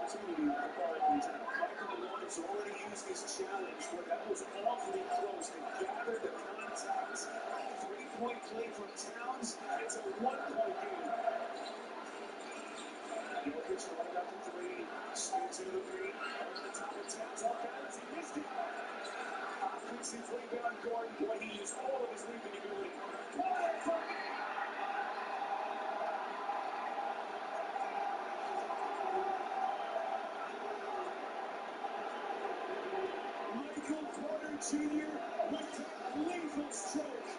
opportunity for Barclays. Michael Malloy's already used this challenge where that was awfully close. They gathered the contact. 3-point play from Towns. It's a 1-point game. Jokic right up the three. Spins into the paint. Over the top of Towns. Off balance. He missed it. Offensive rebound. Gordon. Boy, he used all of his leaping ability. Michael Porter Jr. with a lethal stroke.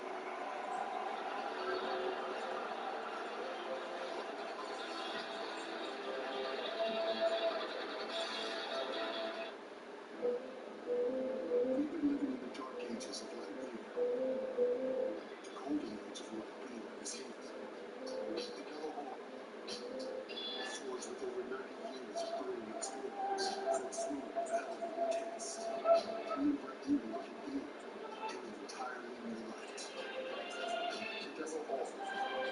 We've been living in the dark ages of light beer. The golden age of light beer is here. The yellow ball, forged with over 90 years of brewing experience, for its smooth, elevated taste. We invite you to look at beer in an entirely new light. The yellow ball,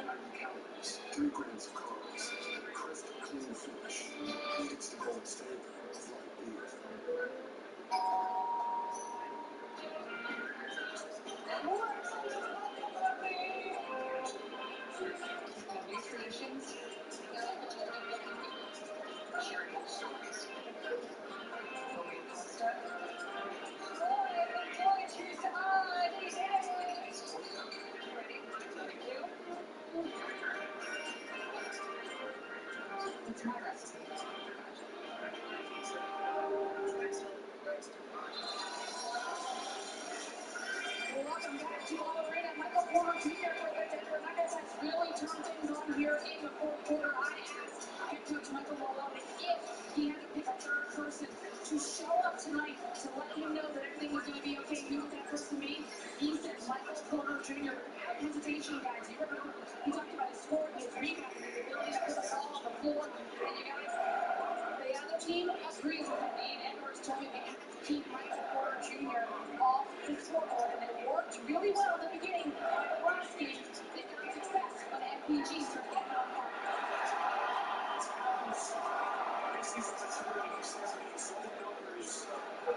90 calories, 3 grams of carbs, and a crisp, clean finish. It's the gold standard of light beer. New traditions, sharing stories. Moving Costa. Ready? Thank you. It's my recipe. Welcome back to All Arena. Michael Porter Jr. for the Denver Nuggets has really turned things on here in the fourth quarter. I asked head coach Michael Malone if he had to pick a third person to show up tonight to let him know that everything was going to be okay. Who would that person be? He said Michael Porter Jr. Without hesitation, guys. You remember he talked about his scoring, his rebounding, his ability to put the ball on the floor. And you guys, the other team agrees with him. Ian Edwards told me they had to keep Michael Porter Jr. off the scoreboard, and it worked really well in the beginning of the last game. They found success when MPG started getting on fire. This is the 77 numbers for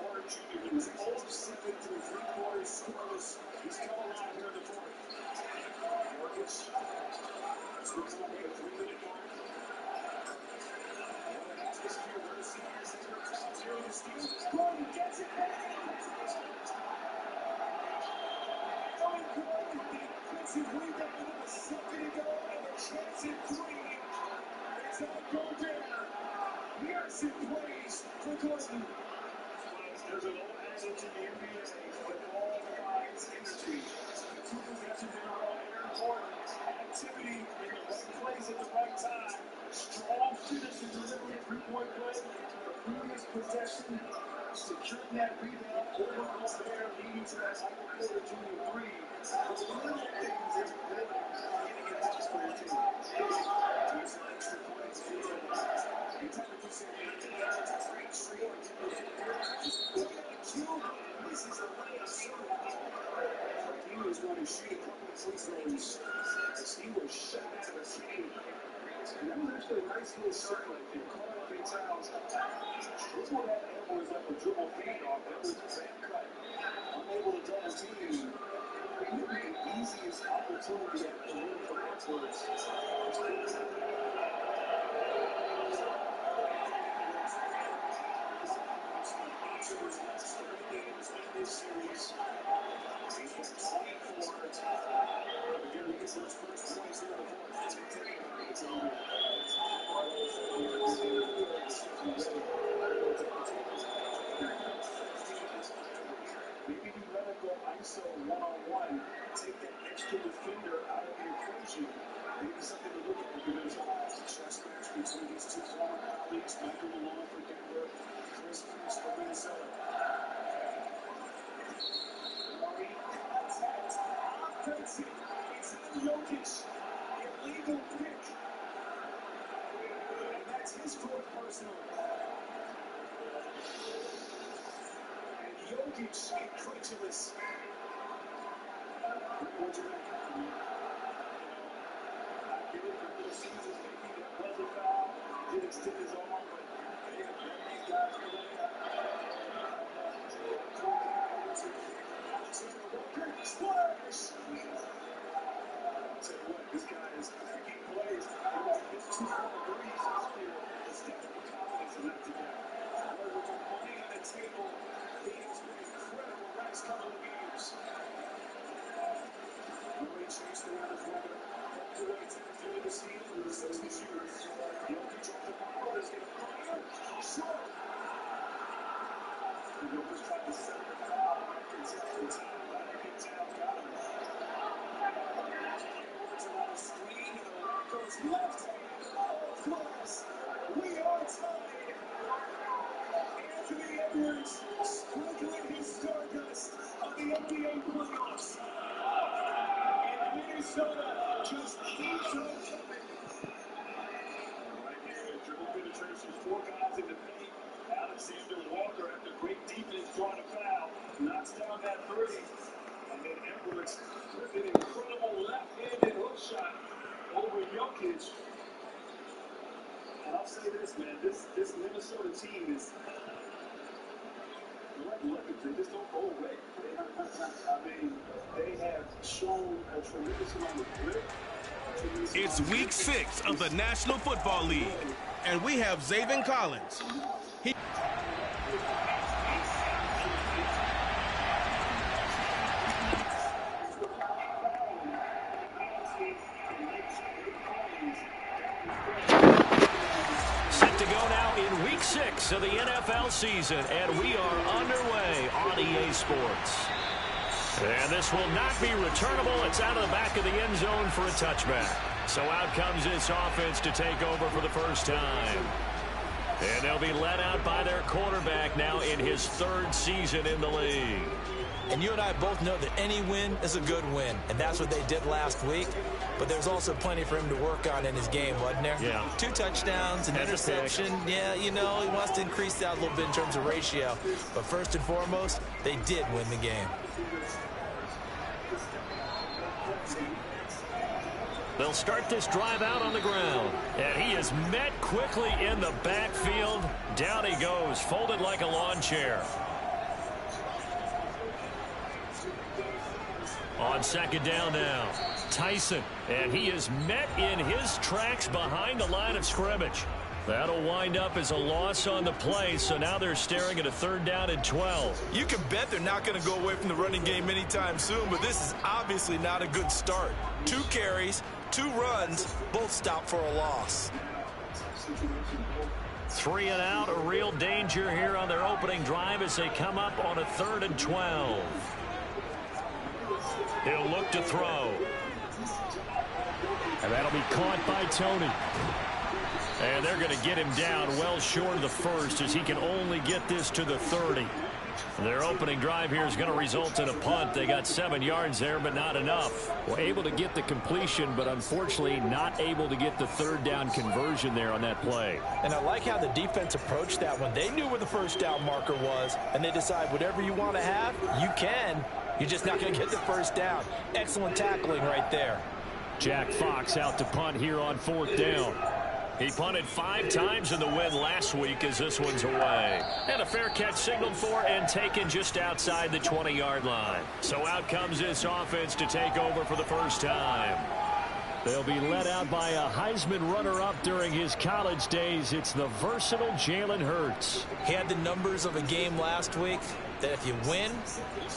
Porter Jr. He was 0 of 7 through 3 quarters scoreless. He's come alive here in the fourth. Jokic swings on the 3-minute mark. Atmosphere where the seniors and their crowds here in the steal. Gordon gets it back. Aaron Gordon with the offensive rebound with a second to go and a chance at 3. It's not Gobert. Pearson plays for Gordon. There's an old adage in the NBA that all provides energy. 2 possessions in a row. Aaron Gordon, activity in the right place at the right time. Strong finish and delivery, 3-point play. The previous possession, securing that rebound over Gobert, leading to that Michael Porter Jr. 3. The little things is good getting it back for your team. Here's an extra points. Anytime you say it's a great trio and get those Q misses a layup. He was going to shoot a couple of free throws as he was shut out of the game. And that was actually a nice little circle. They caught up in Towns. Dribble that Edwards like a dribble handoff. That was a bad cut. Unable to double team. Maybe the easiest opportunity to win for Edwards. To his last 3 games in this series. He's been 24. Again, he gets those first points here in the fourth. It's going to take him a beat. Maybe you let him go ISO one-on-one, take that extra defender out of the equation. Maybe something to look at because it's a chess match between these 2 former colleagues, Michael Malone for Denver, Chris Priest for Minnesota. Murray, contact, offensive. It's on Jokic. Illegal pick. And that's his 4th personal. And Jokic incredulous. What you think? I get it for the season. Maybe that was a foul. He did extend his arm, but Sprinkling his stardust on the NBA playoffs. And Minnesota just keeps on coming. Right here, dribble penetration, 4 guys in the paint. Alexander Walker, after great defense, drawing a foul, knocks down that 30. And then Edwards with an incredible left-handed hook shot over Jokic. And I'll say this, man, this Minnesota team is they just don't go away. I mean, they have shown a tremendous amount of grit. It's week 6 of the National Football League, and we have Zaven Collins. Set to go now in week 6 of the NFL season, and we are underway on EA Sports. And this will not be returnable. It's out of the back of the end zone for a touchback. So out comes this offense to take over for the first time. And they'll be led out by their quarterback now in his 3rd season in the league. And you and I both know that any win is a good win, and that's what they did last week. But there's also plenty for him to work on in his game, wasn't there? Yeah. 2 touchdowns, an interception. Yeah, you know, he wants to increase that a little bit in terms of ratio. But first and foremost, they did win the game. They'll start this drive out on the ground. And he is met quickly in the backfield. Down he goes, folded like a lawn chair. On 2nd down now, Tyson. And he is met in his tracks behind the line of scrimmage. That'll wind up as a loss on the play, so now they're staring at a 3rd down and 12. You can bet they're not going to go away from the running game anytime soon, but this is obviously not a good start. 2 carries, 2 runs, both stopped for a loss. 3 and out, a real danger here on their opening drive as they come up on a 3rd and 12. He'll look to throw. And that'll be caught by Tony. And they're going to get him down well short of the 1st as he can only get this to the 30. Their opening drive here is going to result in a punt. They got 7 yards there, but not enough. Well, able to get the completion, but unfortunately not able to get the 3rd down conversion there on that play. And I like how the defense approached that one. They knew where the 1st down marker was, and they decide whatever you want to have, you can. You're just not going to get the 1st down. Excellent tackling right there. Jack Fox out to punt here on 4th down. He punted 5 times in the win last week as this one's away. And a fair catch signaled for and taken just outside the 20-yard line. So out comes this offense to take over for the first time. They'll be led out by a Heisman runner-up during his college days. It's the versatile Jalen Hurts. He had the numbers of a game last week that if you win,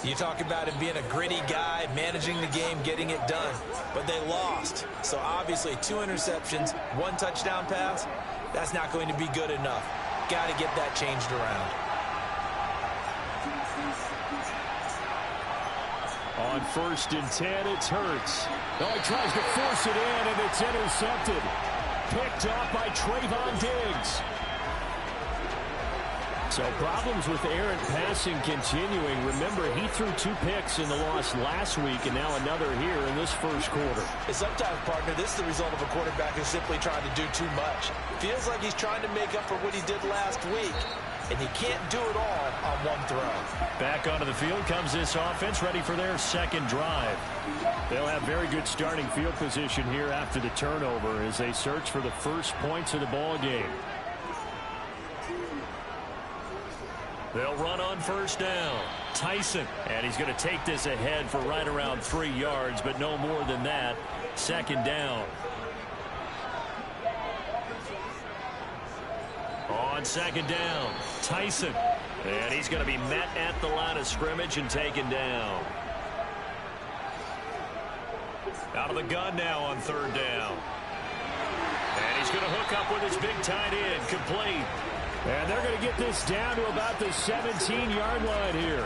you talk about him being a gritty guy, managing the game, getting it done. But they lost. So obviously 2 interceptions, 1 touchdown pass, that's not going to be good enough. Got to get that changed around. On 1st and 10, it's Hurts. Oh, he tries to force it in, and it's intercepted. Picked off by Trayvon Diggs. So problems with errant passing continuing. Remember, he threw 2 picks in the loss last week, and now another here in this 1st quarter. And sometimes, partner, this is the result of a quarterback who's simply trying to do too much. Feels like he's trying to make up for what he did last week. And he can't do it all on 1 throw. Back onto the field comes this offense, ready for their 2nd drive. They'll have very good starting field position here after the turnover as they search for the first points of the ball game. They'll run on 1st down. Tyson, and he's going to take this ahead for right around 3 yards, but no more than that. 2nd down. on second down. Tyson. And he's going to be met at the line of scrimmage and taken down. Out of the gun now on third down. And he's going to hook up with his big tight end. Complete. And they're going to get this down to about the 17-yard line here.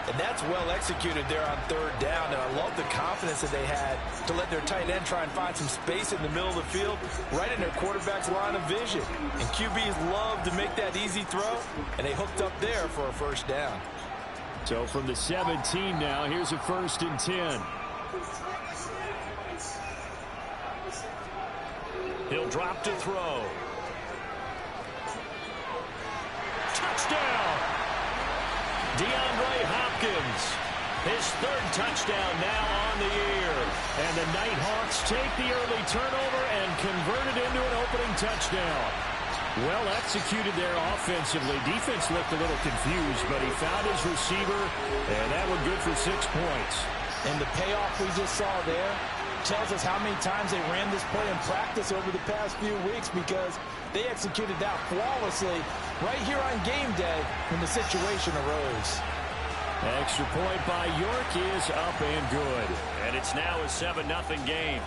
And that's well executed there on third down. And I love the confidence that they had to let their tight end try and find some space in the middle of the field, right in their quarterback's line of vision. And QBs love to make that easy throw, and they hooked up there for a first down. So from the 17 now, here's a 1st and 10. He'll drop to throw. Touchdown! DeAndre Hopkins. His 3rd touchdown now on the year. And the Nighthawks take the early turnover and convert it into an opening touchdown. Well executed there offensively. Defense looked a little confused, but he found his receiver, and that one good for 6 points. And the payoff we just saw there tells us how many times they ran this play in practice over the past few weeks, because they executed that flawlessly right here on game day when the situation arose. Extra point by York is up and good. And it's now a 7-0 game.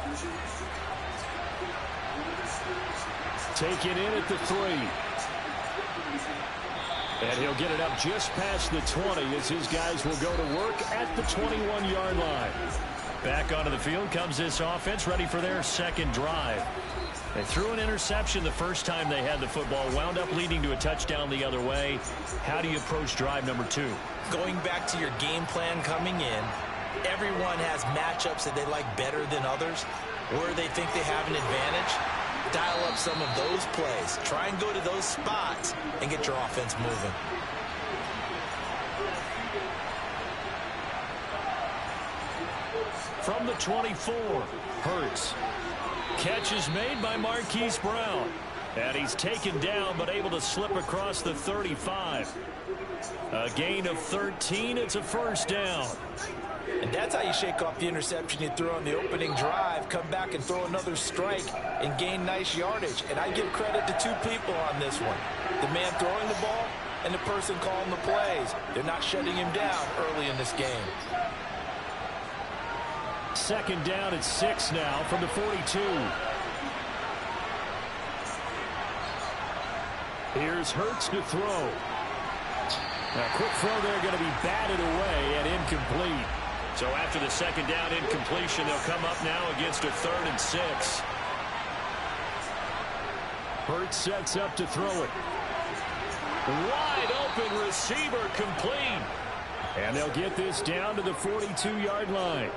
Taken in at the 3. And he'll get it up just past the 20 as his guys will go to work at the 21-yard line. Back onto the field comes this offense, ready for their 2nd drive. They threw an interception the first time they had the football, wound up leading to a touchdown the other way. How do you approach drive number 2? Going back to your game plan coming in, everyone has matchups that they like better than others, where they think they have an advantage. Dial up some of those plays. Try and go to those spots and get your offense moving. From the 24, Hurts. Catch is made by Marquise Brown. And he's taken down, but able to slip across the 35. A gain of 13. It's a 1st down. And that's how you shake off the interception you threw on the opening drive. Come back and throw another strike and gain nice yardage. And I give credit to 2 people on this one. The man throwing the ball and the person calling the plays. They're not shutting him down early in this game. 2nd down at 6 now from the 42. Here's Hurts to throw. A quick throw there going to be batted away and incomplete. So after the 2nd down incompletion, they'll come up now against a 3rd and 6. Hurts sets up to throw it. Wide open receiver, complete. And they'll get this down to the 42-yard line.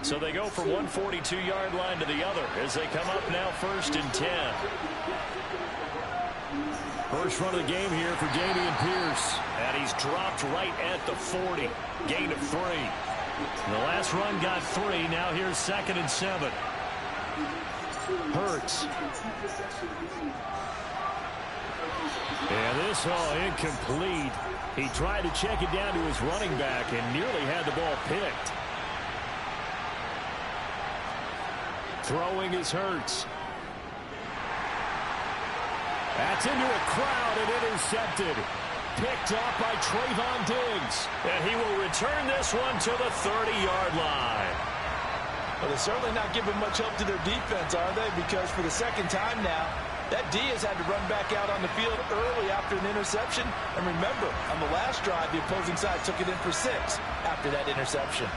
So they go from one 42-yard line to the other as they come up now 1st and 10. First run of the game here for Dameon Pierce. And he's dropped right at the 40. Gain of 3. The last run got 3. Now here's 2nd and 7. Hurts. And this all incomplete. He tried to check it down to his running back and nearly had the ball picked. Throwing is Hurts. That's into a crowd and intercepted. Picked up by Trayvon Diggs. And he will return this one to the 30-yard line. Well, they're certainly not giving much help to their defense, are they? Because for the 2nd time now, that D has had to run back out on the field early after an interception. And remember, on the last drive, the opposing side took it in for 6 after that interception.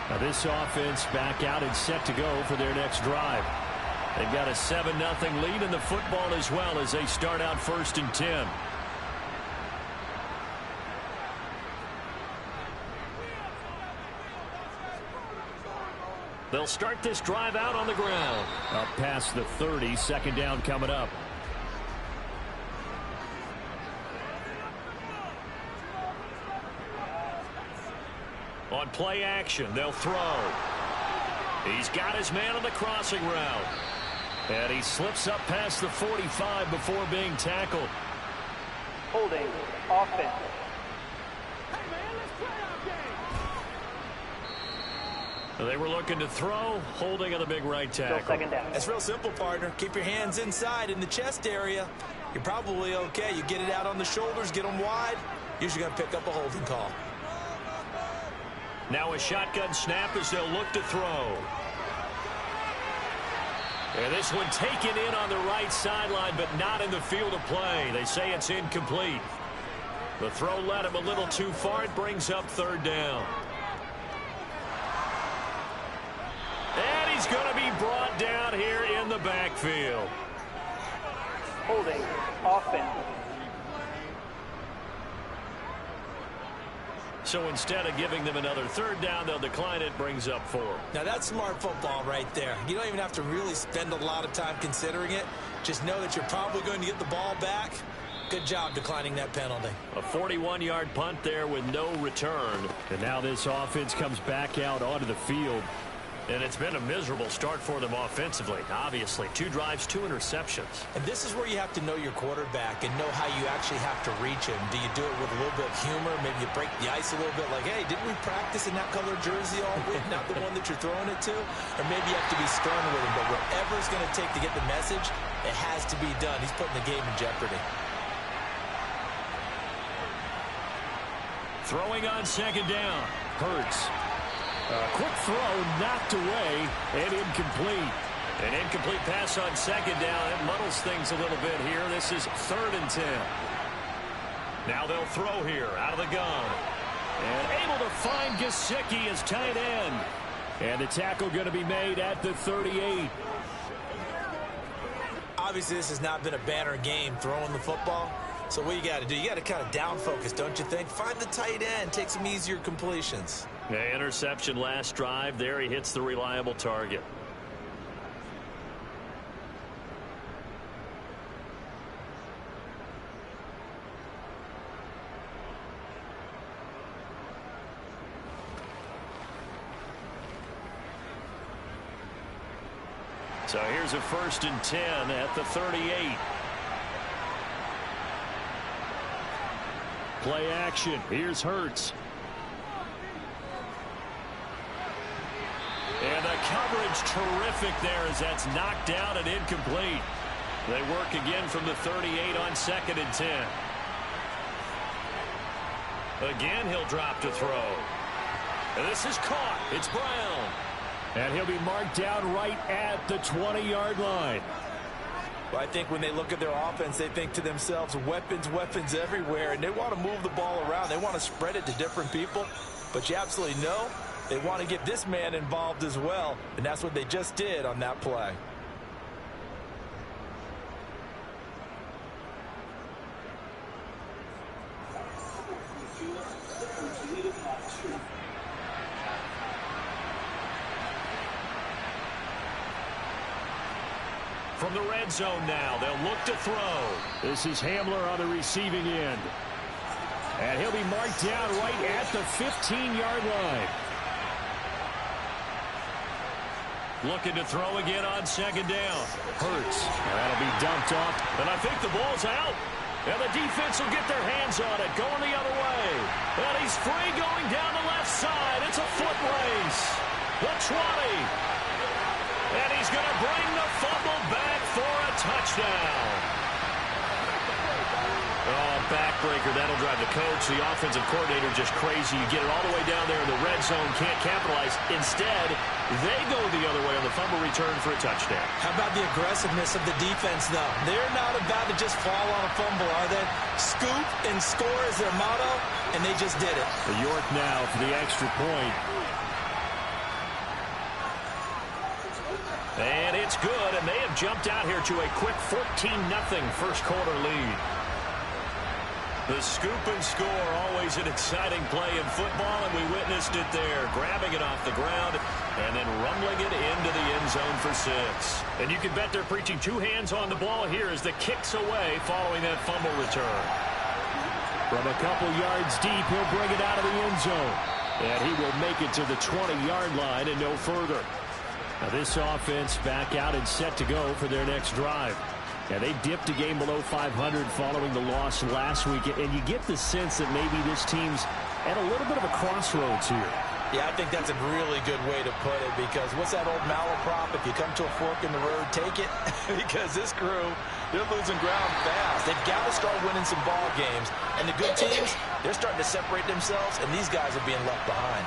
Now this offense back out and set to go for their next drive. They've got a 7-0 lead in the football as well as they start out 1st and 10. They'll start this drive out on the ground. Up past the 30, 2nd down coming up. On play action, they'll throw. He's got his man on the crossing route. And he slips up past the 45 before being tackled. Holding, offense. They were looking to throw, holding on the big right tackle. Second down. It's real simple, partner. Keep your hands inside in the chest area. You're probably okay. You get it out on the shoulders, get them wide. Usually going to pick up a holding call. Now a shotgun snap as they'll look to throw. And this one taken in on the right sideline, but not in the field of play. They say it's incomplete. The throw led him a little too far. It brings up third down. And he's going to be brought down here in the backfield. Holding, offense. So instead of giving them another third down, they'll decline it. Brings up 4. Now that's smart football right there. You don't even have to really spend a lot of time considering it. Just know that you're probably going to get the ball back. Good job declining that penalty. A 41-yard punt there with no return. And now this offense comes back out onto the field. And it's been a miserable start for them offensively. Obviously, 2 drives, 2 interceptions. And this is where you have to know your quarterback and know how you actually have to reach him. Do you do it with a little bit of humor? Maybe you break the ice a little bit like, hey, didn't we practice in that color jersey all week? Not the one that you're throwing it to? Or maybe you have to be stern with him. But whatever it's going to take to get the message, it has to be done. He's putting the game in jeopardy. Throwing on second down. Hurts. Quick throw, knocked away, and incomplete. An incomplete pass on second down. It muddles things a little bit here. This is 3rd and 10. Now they'll throw here out of the gun. And able to find Gesicki as tight end. And the tackle going to be made at the 38. Obviously, this has not been a banner game throwing the football. So what you got to do, you got to kind of down focus, don't you think? Find the tight end, take some easier completions. The interception last drive. There he hits the reliable target. So here's a 1st and 10 at the 38. Play action. Here's Hurts. And the coverage terrific there as that's knocked down and incomplete. They work again from the 38 on 2nd and 10. Again, he'll drop to throw. And this is caught. It's Brown. And he'll be marked down right at the 20-yard line. Well, I think when they look at their offense, they think to themselves, weapons, weapons everywhere, and they want to move the ball around. They want to spread it to different people, but you absolutely know they want to get this man involved as well, and that's what they just did on that play. From the red zone now, they'll look to throw. This is Hamler on the receiving end. And he'll be marked down right at the 15-yard line. Looking to throw again on 2nd down. Hurts. That'll be dumped off. And I think the ball's out. And the defense will get their hands on it, going the other way. And he's free going down the left side. It's a foot race. The 20. And he's going to bring the fumble back for a touchdown. Oh, backbreaker. That'll drive the coach, the offensive coordinator, just crazy. You get it all the way down there in the red zone, can't capitalize. Instead, they go the other way on the fumble return for a touchdown. How about the aggressiveness of the defense, though? They're not about to just fall on a fumble, are they? Scoop and score is their motto, and they just did it. The York now for the extra point. And it's good, and they have jumped out here to a quick 14-0 first quarter lead. The scoop and score, always an exciting play in football, and we witnessed it there, grabbing it off the ground and then rumbling it into the end zone for 6. And you can bet they're preaching 2 hands on the ball here as the kick's away following that fumble return. From a couple yards deep, he'll bring it out of the end zone. And he will make it to the 20-yard line and no further. Now this offense back out and set to go for their next drive. Yeah, they dipped a game below 500 following the loss last week, and you get the sense that maybe this team's at a little bit of a crossroads here. Yeah, I think that's a really good way to put it, because what's that old malaprop? If you come to a fork in the road, take it. Because this crew, they're losing ground fast. They've got to start winning some ball games. And the good teams, they're starting to separate themselves, and these guys are being left behind.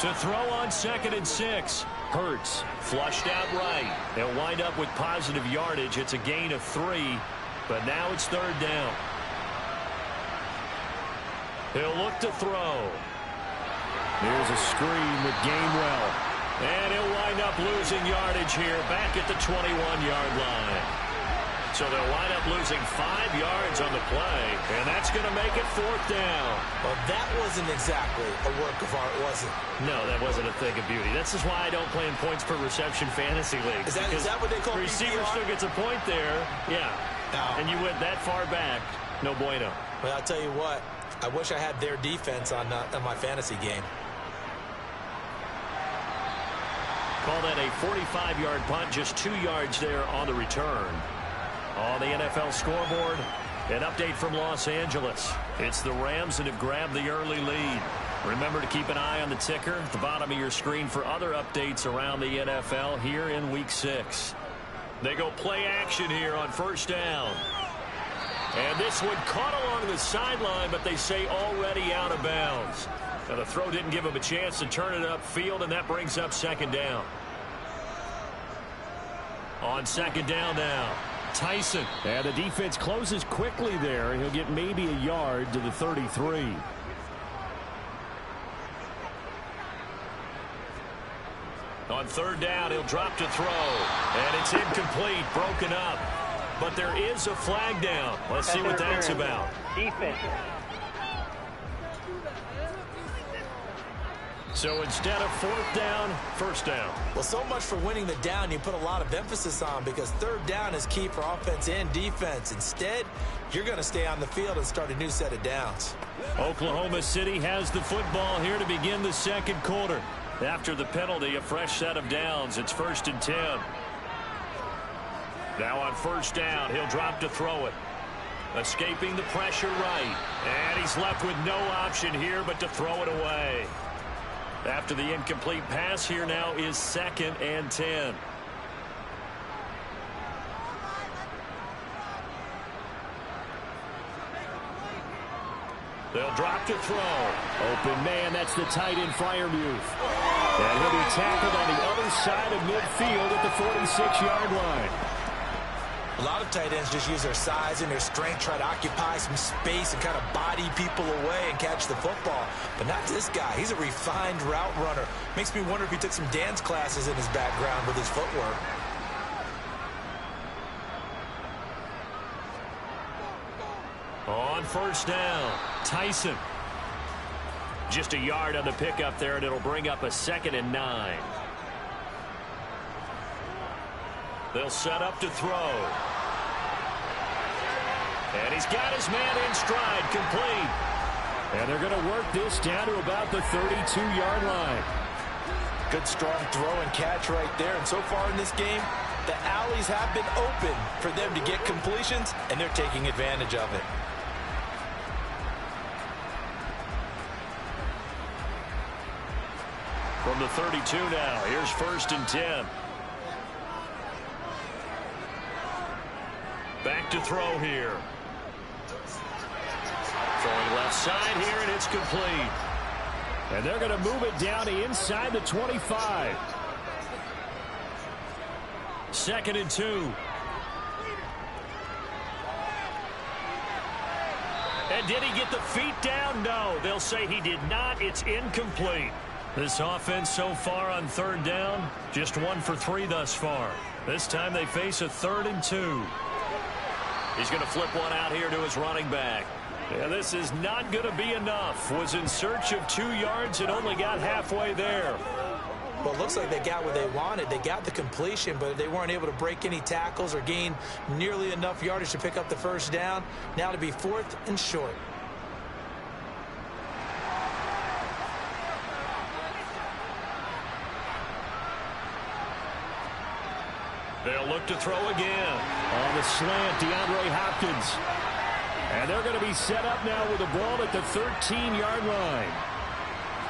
To throw on 2nd and 6. Hurts flushed out right. They'll wind up with positive yardage. It's a gain of 3, but now it's 3rd down. He'll look to throw. Here's a screen with Gainwell. And he'll wind up losing yardage here back at the 21-yard line. So they'll wind up losing 5 yards on the play, and that's going to make it 4th down. Well, that wasn't exactly a work of art, was it? No, that wasn't a thing of beauty. This is why I don't play in points per reception fantasy leagues. Is that what they call receiver PPR? still gets a point there. Yeah. No. And you went that far back. No bueno. Well, I'll tell you what. I wish I had their defense on my fantasy game. Call that a 45-yard punt, just 2 yards there on the return. On the NFL scoreboard, an update from Los Angeles. It's the Rams that have grabbed the early lead. Remember to keep an eye on the ticker at the bottom of your screen for other updates around the NFL here in Week 6. They go play action here on 1st down. And this one caught along the sideline, but they say already out of bounds. Now the throw didn't give him a chance to turn it upfield, and that brings up 2nd down. On 2nd down now, Tyson. And the defense closes quickly there, and he'll get maybe a yard to the 33. On 3rd down, he'll drop to throw. And it's incomplete, broken up. But there is a flag down. Let's see what that's about. Defense. So instead of 4th down, 1st down. Well, so much for winning the down you put a lot of emphasis on, because 3rd down is key for offense and defense. Instead, you're going to stay on the field and start a new set of downs. Oklahoma City has the football here to begin the 2nd quarter. After the penalty, a fresh set of downs. It's 1st and 10. Now on 1st down, he'll drop to throw it. Escaping the pressure right. And he's left with no option here but to throw it away. After the incomplete pass, here now is 2nd and 10. They'll drop to throw. Open man, that's the tight end Freiermuth. And he'll be tackled on the other side of midfield at the 46-yard line. A lot of tight ends just use their size and their strength, try to occupy some space and kind of body people away and catch the football. But not this guy. He's a refined route runner. Makes me wonder if he took some dance classes in his background with his footwork. On 1st down, Tyson. Just a yard on the pickup there, and it'll bring up a 2nd and 9. They'll set up to throw. And he's got his man in stride, complete. And they're going to work this down to about the 32-yard line. Good strong throw and catch right there. And so far in this game, the alleys have been open for them to get completions, and they're taking advantage of it. From the 32 now, here's 1st and 10. Back to throw here. Throwing left side here, and it's complete. And they're going to move it down to inside the 25. 2nd and 2. And did he get the feet down? No, they'll say he did not. It's incomplete. This offense so far on 3rd down, just 1 for 3 thus far. This time they face a 3rd and 2. He's going to flip one out here to his running back. Yeah, this is not going to be enough. Was in search of 2 yards and only got halfway there. Well, it looks like they got what they wanted. They got the completion, but they weren't able to break any tackles or gain nearly enough yardage to pick up the 1st down. Now to be 4th and short. They'll look to throw again. On the slant, DeAndre Hopkins. And they're going to be set up now with the ball at the 13-yard line.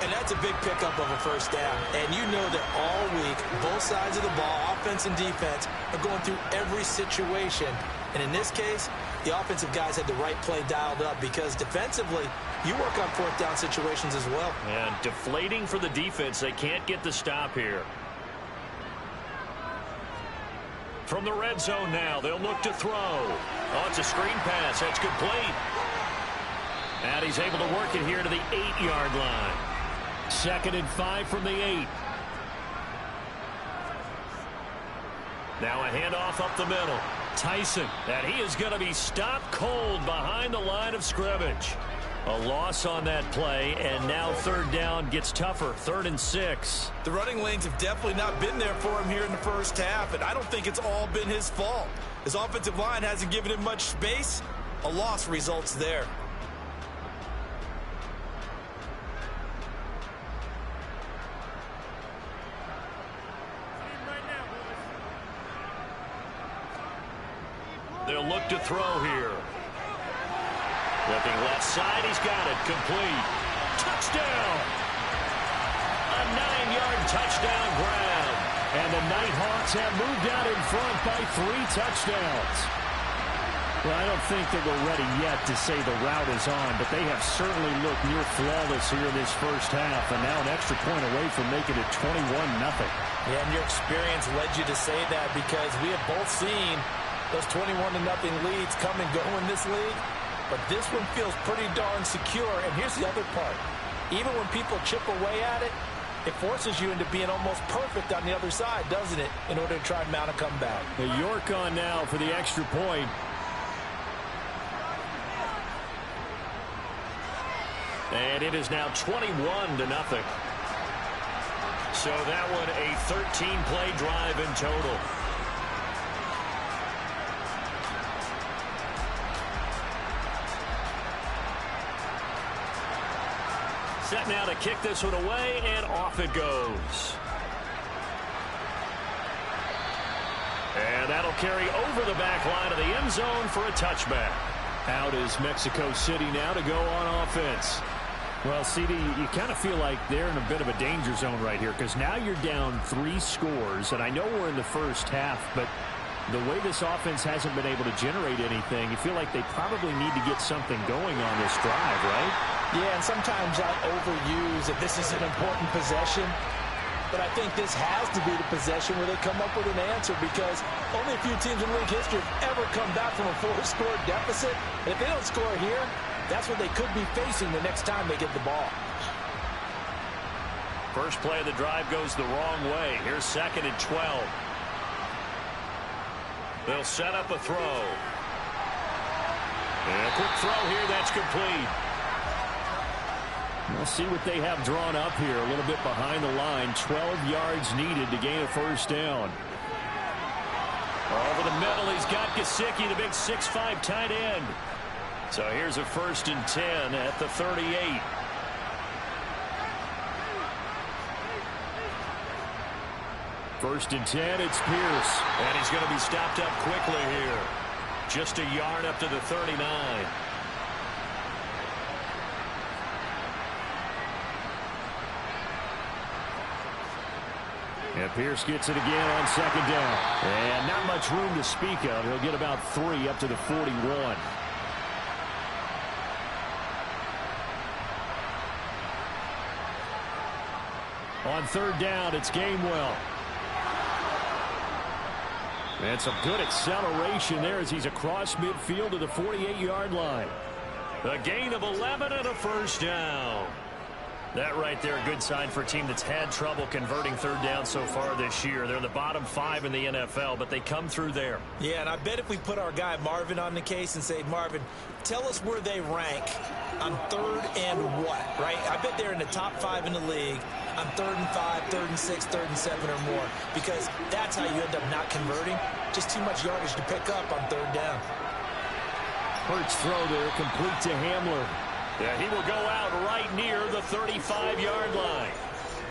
And that's a big pickup of a first down. And you know that all week, both sides of the ball, offense and defense, are going through every situation. And in this case, the offensive guys had the right play dialed up because defensively, you work on fourth down situations as well. And deflating for the defense. They can't get the stop here. From the red zone now, they'll look to throw. Oh, it's a screen pass. That's complete. And he's able to work it here to the 8-yard line. 2nd and 5 from the 8. Now a handoff up the middle. Tyson, and he is going to be stopped cold behind the line of scrimmage. A loss on that play, and now 3rd down gets tougher. 3rd and 6. The running lanes have definitely not been there for him here in the first half, and I don't think it's all been his fault. His offensive line hasn't given him much space. A loss results there. They'll look to throw here. Looking left side, he's got it. Complete. Touchdown! A 9-yard touchdown grab. And the Nighthawks have moved out in front by 3 touchdowns. Well, I don't think that we're ready yet to say the route is on, but they have certainly looked near flawless here in this first half, and now an extra point away from making it 21-0. Yeah, and your experience led you to say that because we have both seen those 21-0 leads come and go in this league. But this one feels pretty darn secure. And here's the other part. Even when people chip away at it, it forces you into being almost perfect on the other side, doesn't it, in order to try and mount a comeback. The York on now for the extra point. And it is now 21-0. So that one a 13-play drive in total. Set now to kick this one away, and off it goes. And that'll carry over the back line of the end zone for a touchback. Out is Mexico City now to go on offense. Well, CD, you kind of feel like they're in a bit of a danger zone right here because now you're down 3 scores, and I know we're in the first half, but the way this offense hasn't been able to generate anything, you feel like they probably need to get something going on this drive, right? Yeah, and sometimes I overuse that this is an important possession, but I think this has to be the possession where they come up with an answer because only a few teams in league history have ever come back from a 4-score deficit, and if they don't score here, that's what they could be facing the next time they get the ball. First play of the drive goes the wrong way. Here's 2nd and 12. They'll set up a throw. And a quick throw here, that's complete. We'll see what they have drawn up here. A little bit behind the line. 12 yards needed to gain a first down. Over the middle, he's got Gesicki, the big 6'5" tight end. So here's a 1st and 10 at the 38. First and 10, it's Pierce. And he's going to be stopped up quickly here. Just a yard up to the 39. And Pierce gets it again on 2nd down. And not much room to speak of. He'll get about 3 up to the 41. On 3rd down, it's Gainwell. And some good acceleration there as he's across midfield to the 48-yard line. A gain of 11 and a first down. That right there, a good sign for a team that's had trouble converting 3rd down so far this year. They're in the bottom 5 in the NFL, but they come through there. Yeah, and I bet if we put our guy Marvin on the case and say, Marvin, tell us where they rank on 3rd and what, right? I bet they're in the top 5 in the league on 3rd and 5, 3rd and 6, 3rd and 7 or more, because that's how you end up not converting. Just too much yardage to pick up on 3rd down. Hurts throw there, complete to Hamler. Yeah, he will go out right near the 35-yard line.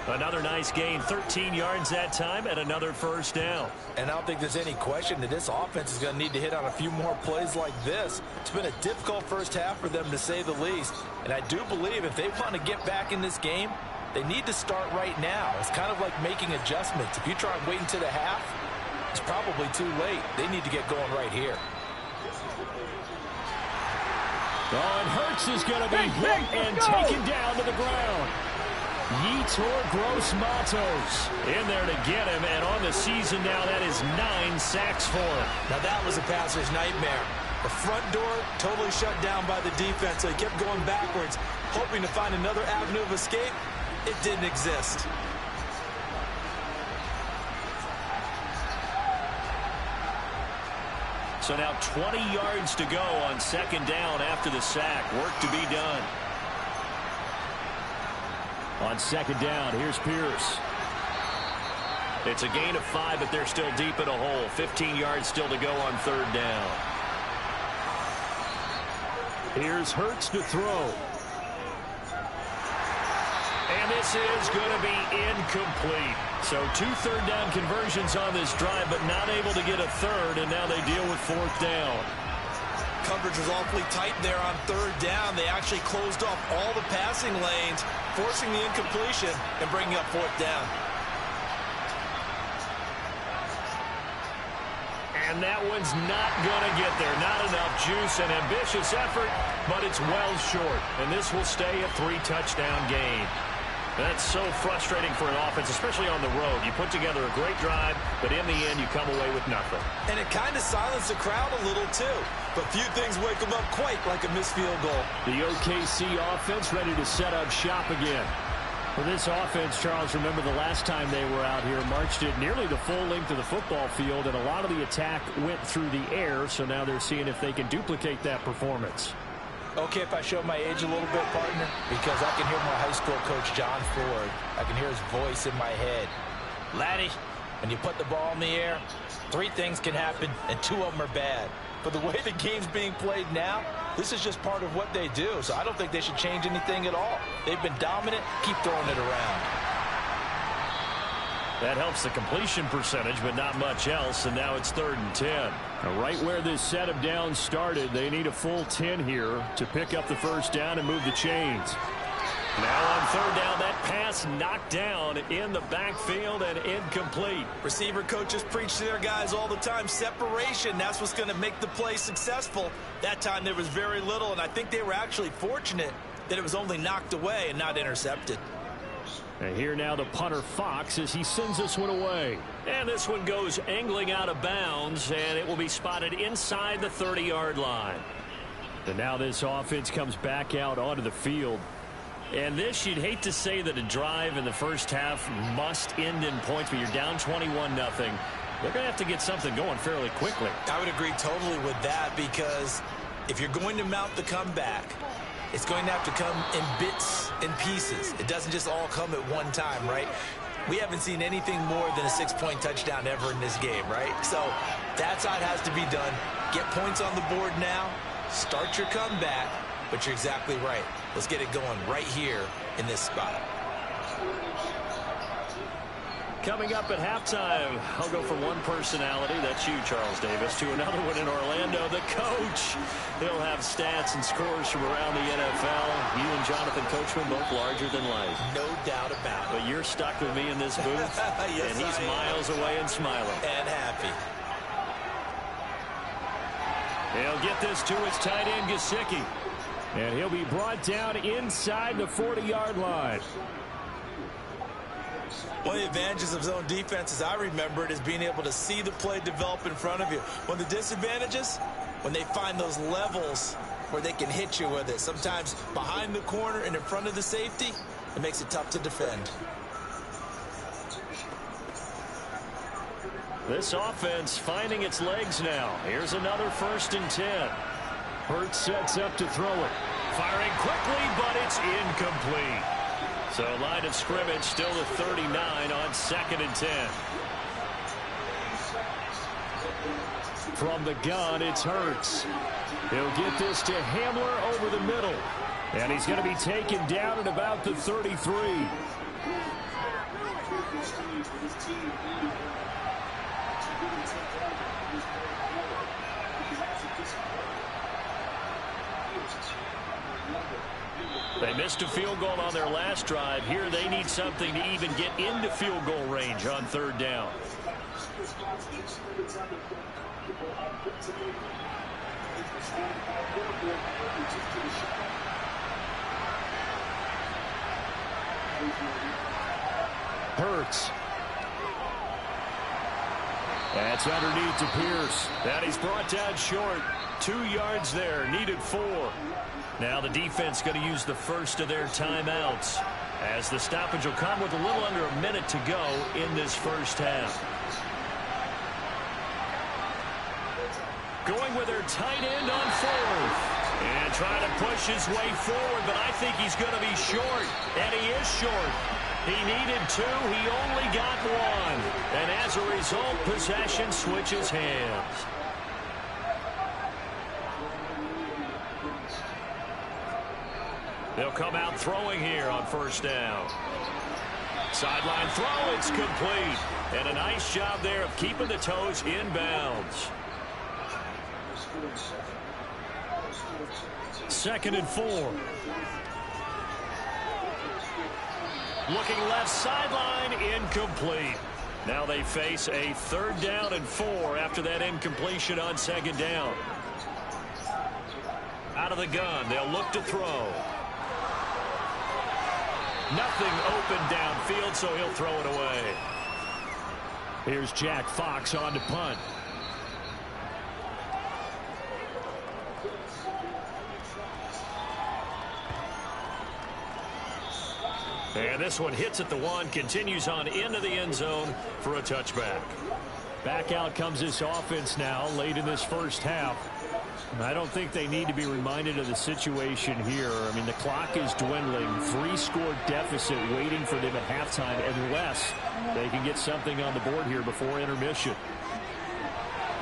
Another nice gain, 13 yards that time, and another first down. And I don't think there's any question that this offense is going to need to hit on a few more plays like this. It's been a difficult first half for them, to say the least. And I do believe if they want to get back in this game, they need to start right now. It's kind of like making adjustments. If you try and wait until the half, it's probably too late. They need to get going right here. Oh, and Hurts is going to be hit and taken down to the ground. Yetur Gross-Matos in there to get him, and on the season now, that is 9 sacks for him. Now that was a passer's nightmare. The front door totally shut down by the defense, so he kept going backwards, hoping to find another avenue of escape. It didn't exist. So now 20 yards to go on second down after the sack. Work to be done. On second down, here's Pierce. It's a gain of 5, but they're still deep in a hole. 15 yards still to go on third down. Here's Hurts to throw. And this is going to be incomplete. So 2 third-down conversions on this drive, but not able to get a third, and now they deal with fourth down. Coverage was awfully tight there on third down. They actually closed off all the passing lanes, forcing the incompletion and bringing up fourth down. And that one's not going to get there. Not enough juice, an ambitious effort, but it's well short. And this will stay a 3-touchdown game. That's so frustrating for an offense, especially on the road. You put together a great drive, but in the end, you come away with nothing. And it kind of silenced the crowd a little, too. But few things wake them up quite like a missed field goal. The OKC offense ready to set up shop again. For this offense, Charles, remember the last time they were out here, marched it nearly the full length of the football field, and a lot of the attack went through the air, so now they're seeing if they can duplicate that performance. Okay, if I show my age a little bit, partner, because I can hear my high school coach, John Ford. I can hear his voice in my head. Laddie, when you put the ball in the air, 3 things can happen, and 2 of them are bad. But the way the game's being played now, this is just part of what they do. So I don't think they should change anything at all. They've been dominant. Keep throwing it around. That helps the completion percentage, but not much else, and now it's 3rd and 10. Now, right where this set of downs started, they need a full 10 here to pick up the first down and move the chains. Now on third down, that pass knocked down in the backfield and incomplete. Receiver coaches preach to their guys all the time. Separation, that's what's going to make the play successful. That time there was very little, and I think they were actually fortunate that it was only knocked away and not intercepted. And here now the punter Fox as he sends this one away. And this one goes angling out of bounds, and it will be spotted inside the 30-yard line. And now this offense comes back out onto the field. And this, you'd hate to say that a drive in the first half must end in points, but you're down 21-0. They're going to have to get something going fairly quickly. I would agree totally with that, because if you're going to mount the comeback, it's going to have to come in bits and pieces. It doesn't just all come at one time, right? We haven't seen anything more than a 6-point touchdown ever in this game, right? So that's how it has to be done. Get points on the board now. Start your comeback. But you're exactly right. Let's get it going right here in this spot. Coming up at halftime, I'll go from one personality, that's you, Charles Davis, to another one in Orlando, the coach. He'll have stats and scores from around the NFL. You and Jonathan Coachman, both larger than life. No doubt about it. But you're stuck with me in this booth, yes, and he's miles away and smiling. And happy. He'll get this to his tight end, Gesicki. And he'll be brought down inside the 40-yard line. One of the advantages of zone defense, as I remember it, is being able to see the play develop in front of you. One of the disadvantages, when they find those levels where they can hit you with it. Sometimes behind the corner and in front of the safety, it makes it tough to defend. This offense finding its legs now. Here's another 1st and 10. Hurts sets up to throw it. Firing quickly, but it's incomplete. So line of scrimmage still at 39 on 2nd and 10. From the gun, it's Hurts. He'll get this to Hamler over the middle. And he's going to be taken down at about the 33. They missed a field goal on their last drive. Here they need something to even get into field goal range on third down. Hurts. That's underneath to Pierce. And he's brought down short. 2 yards there. Needed 4. Now the defense going to use the first of their timeouts, as the stoppage will come with a little under a minute to go in this first half. Going with their tight end on 4th. And trying to push his way forward, but I think he's going to be short. And he is short. He needed 2. He only got 1. And as a result, possession switches hands. They'll come out throwing here on first down. Sideline throw, it's complete. And a nice job there of keeping the toes in bounds. 2nd and 4. Looking left sideline, incomplete. Now they face a 3rd down and 4 after that incompletion on 2nd down. Out of the gun, they'll look to throw. Nothing open downfield, so he'll throw it away. Here's Jack Fox on to punt. And this one hits at the 1, continues on into the end zone for a touchback. Back out comes this offense now late in this first half. I don't think they need to be reminded of the situation here. I mean, the clock is dwindling. 3-score deficit waiting for them at halftime unless they can get something on the board here before intermission.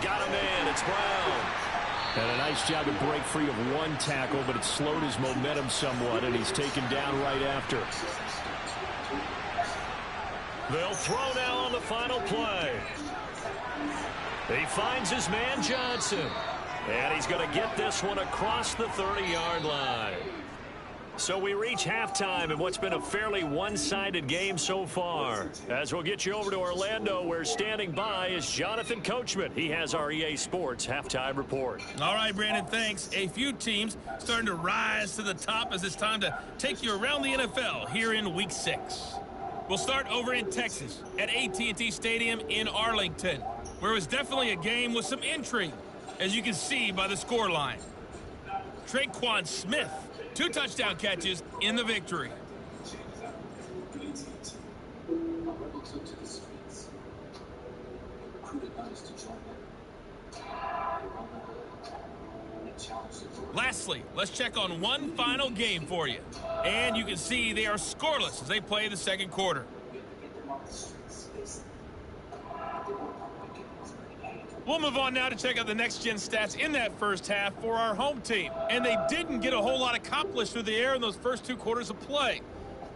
Got him in. It's Brown. And a nice job to break free of 1 tackle, but it slowed his momentum somewhat, and he's taken down right after. They'll throw now on the final play. He finds his man Johnson. And he's going to get this one across the 30-yard line. So we reach halftime in what's been a fairly one-sided game so far. As we'll get you over to Orlando, where standing by is Jonathan Coachman. He has our EA Sports halftime report. All right, Brandon, thanks. A few teams starting to rise to the top as it's time to take you around the NFL here in Week 6. We'll start over in Texas at AT&T Stadium in Arlington, where it was definitely a game with some intrigue, as you can see by the scoreline. Traquan Smith, 2 touchdown catches in the victory. Lastly, let's check on one final game for you. And you can see they are scoreless as they play the second quarter. We'll move on now to check out the next-gen stats in that first half for our home team. And they didn't get a whole lot accomplished through the air in those first 2 quarters of play.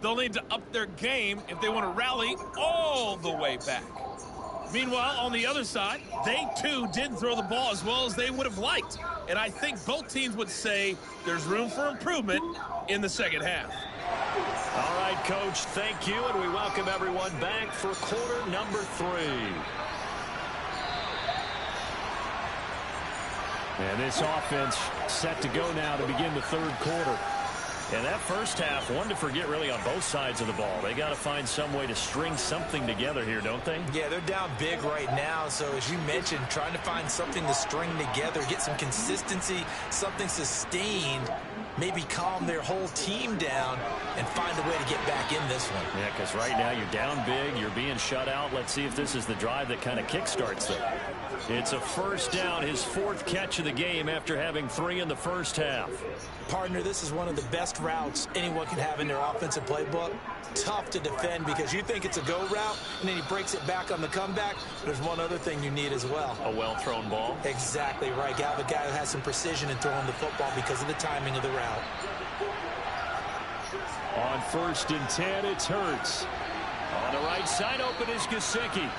They'll need to up their game if they want to rally all the way back. Meanwhile, on the other side, they too didn't throw the ball as well as they would have liked. And I think both teams would say there's room for improvement in the second half. All right, Coach, thank you, and we welcome everyone back for quarter number 3. And this offense set to go now to begin the third quarter. And that first half, one to forget really on both sides of the ball. They got to find some way to string something together here, don't they? Yeah, they're down big right now. So as you mentioned, trying to find something to string together, get some consistency, something sustained, maybe calm their whole team down and find a way to get back in this one. Yeah, because right now you're down big, you're being shut out. Let's see if this is the drive that kind of kickstarts them. It's a first down, his 4th catch of the game after having 3 in the first half. Partner, this is one of the best routes anyone can have in their offensive playbook. Tough to defend because you think it's a go route, and then he breaks it back on the comeback. There's one other thing you need as well. A well-thrown ball. Exactly right. Got a guy who has some precision in throwing the football because of the timing of the route. On 1st and 10, it's Hurts. On the right side, open is Gesicki.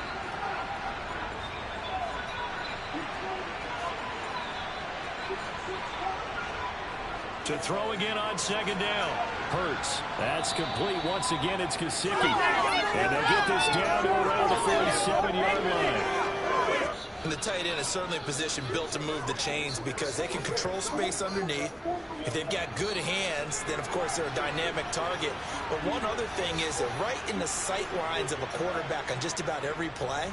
To throw again on second down. Hurts. That's complete. Once again, it's Gesicki. And they'll get this down to around the 47-yard line. And the tight end is certainly a position built to move the chains because they can control space underneath. If they've got good hands, then, of course, they're a dynamic target. But one other thing is they're right in the sight lines of a quarterback on just about every play.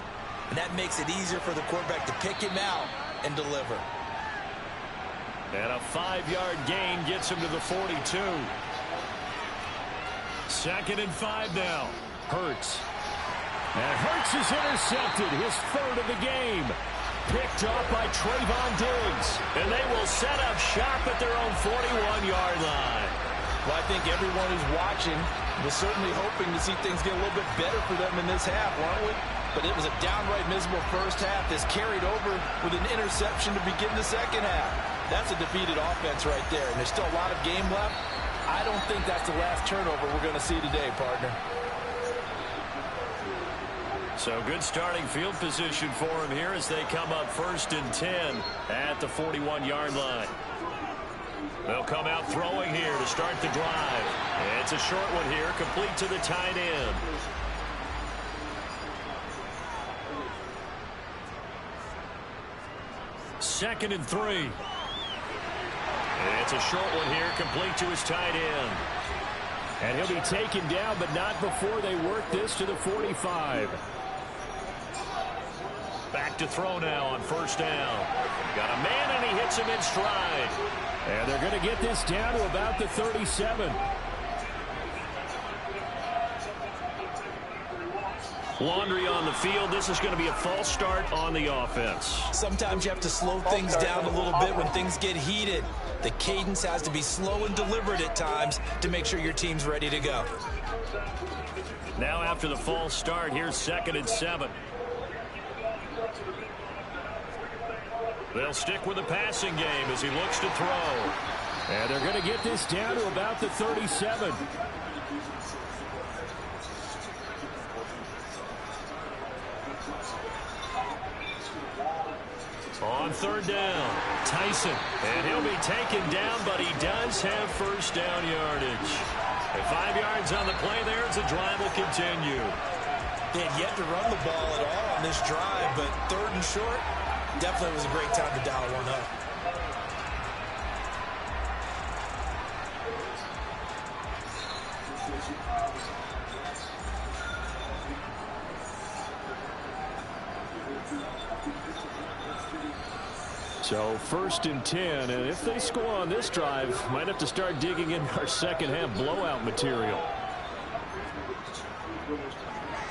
And that makes it easier for the quarterback to pick him out and deliver. And a 5-yard gain gets him to the 42. 2nd and 5 now. Hurts. And Hurts is intercepted, his 3rd of the game. Picked off by Trayvon Diggs. And they will set up shop at their own 41-yard line. Well, I think everyone who's watching was certainly hoping to see things get a little bit better for them in this half, weren't we? But it was a downright miserable first half. This carried over with an interception to begin the second half. That's a defeated offense right there, and there's still a lot of game left. I don't think that's the last turnover we're going to see today, partner. So good starting field position for him here as they come up 1st and 10 at the 41-yard line. They'll come out throwing here to start the drive. It's a short one here, complete to the tight end. Second and 3. It's a short one here, complete to his tight end. And he'll be taken down, but not before they work this to the 45. Back to throw now on 1st down. Got a man, and he hits him in stride. And they're going to get this down to about the 37. Laundry on the field. This is going to be a false start on the offense. Sometimes you have to slow things down a little bit when things get heated. The cadence has to be slow and deliberate at times to make sure your team's ready to go. Now after the false start, here's 2nd and 7. They'll stick with the passing game as he looks to throw. And they're going to get this down to about the 37. On 3rd down, Tyson. And he'll be taken down, but he does have 1st down yardage. And 5 yards on the play there as the drive will continue. They had yet to run the ball at all on this drive, but 3rd and short, definitely was a great time to dial one up. So 1st and 10, and if they score on this drive, might have to start digging in our second half blowout material.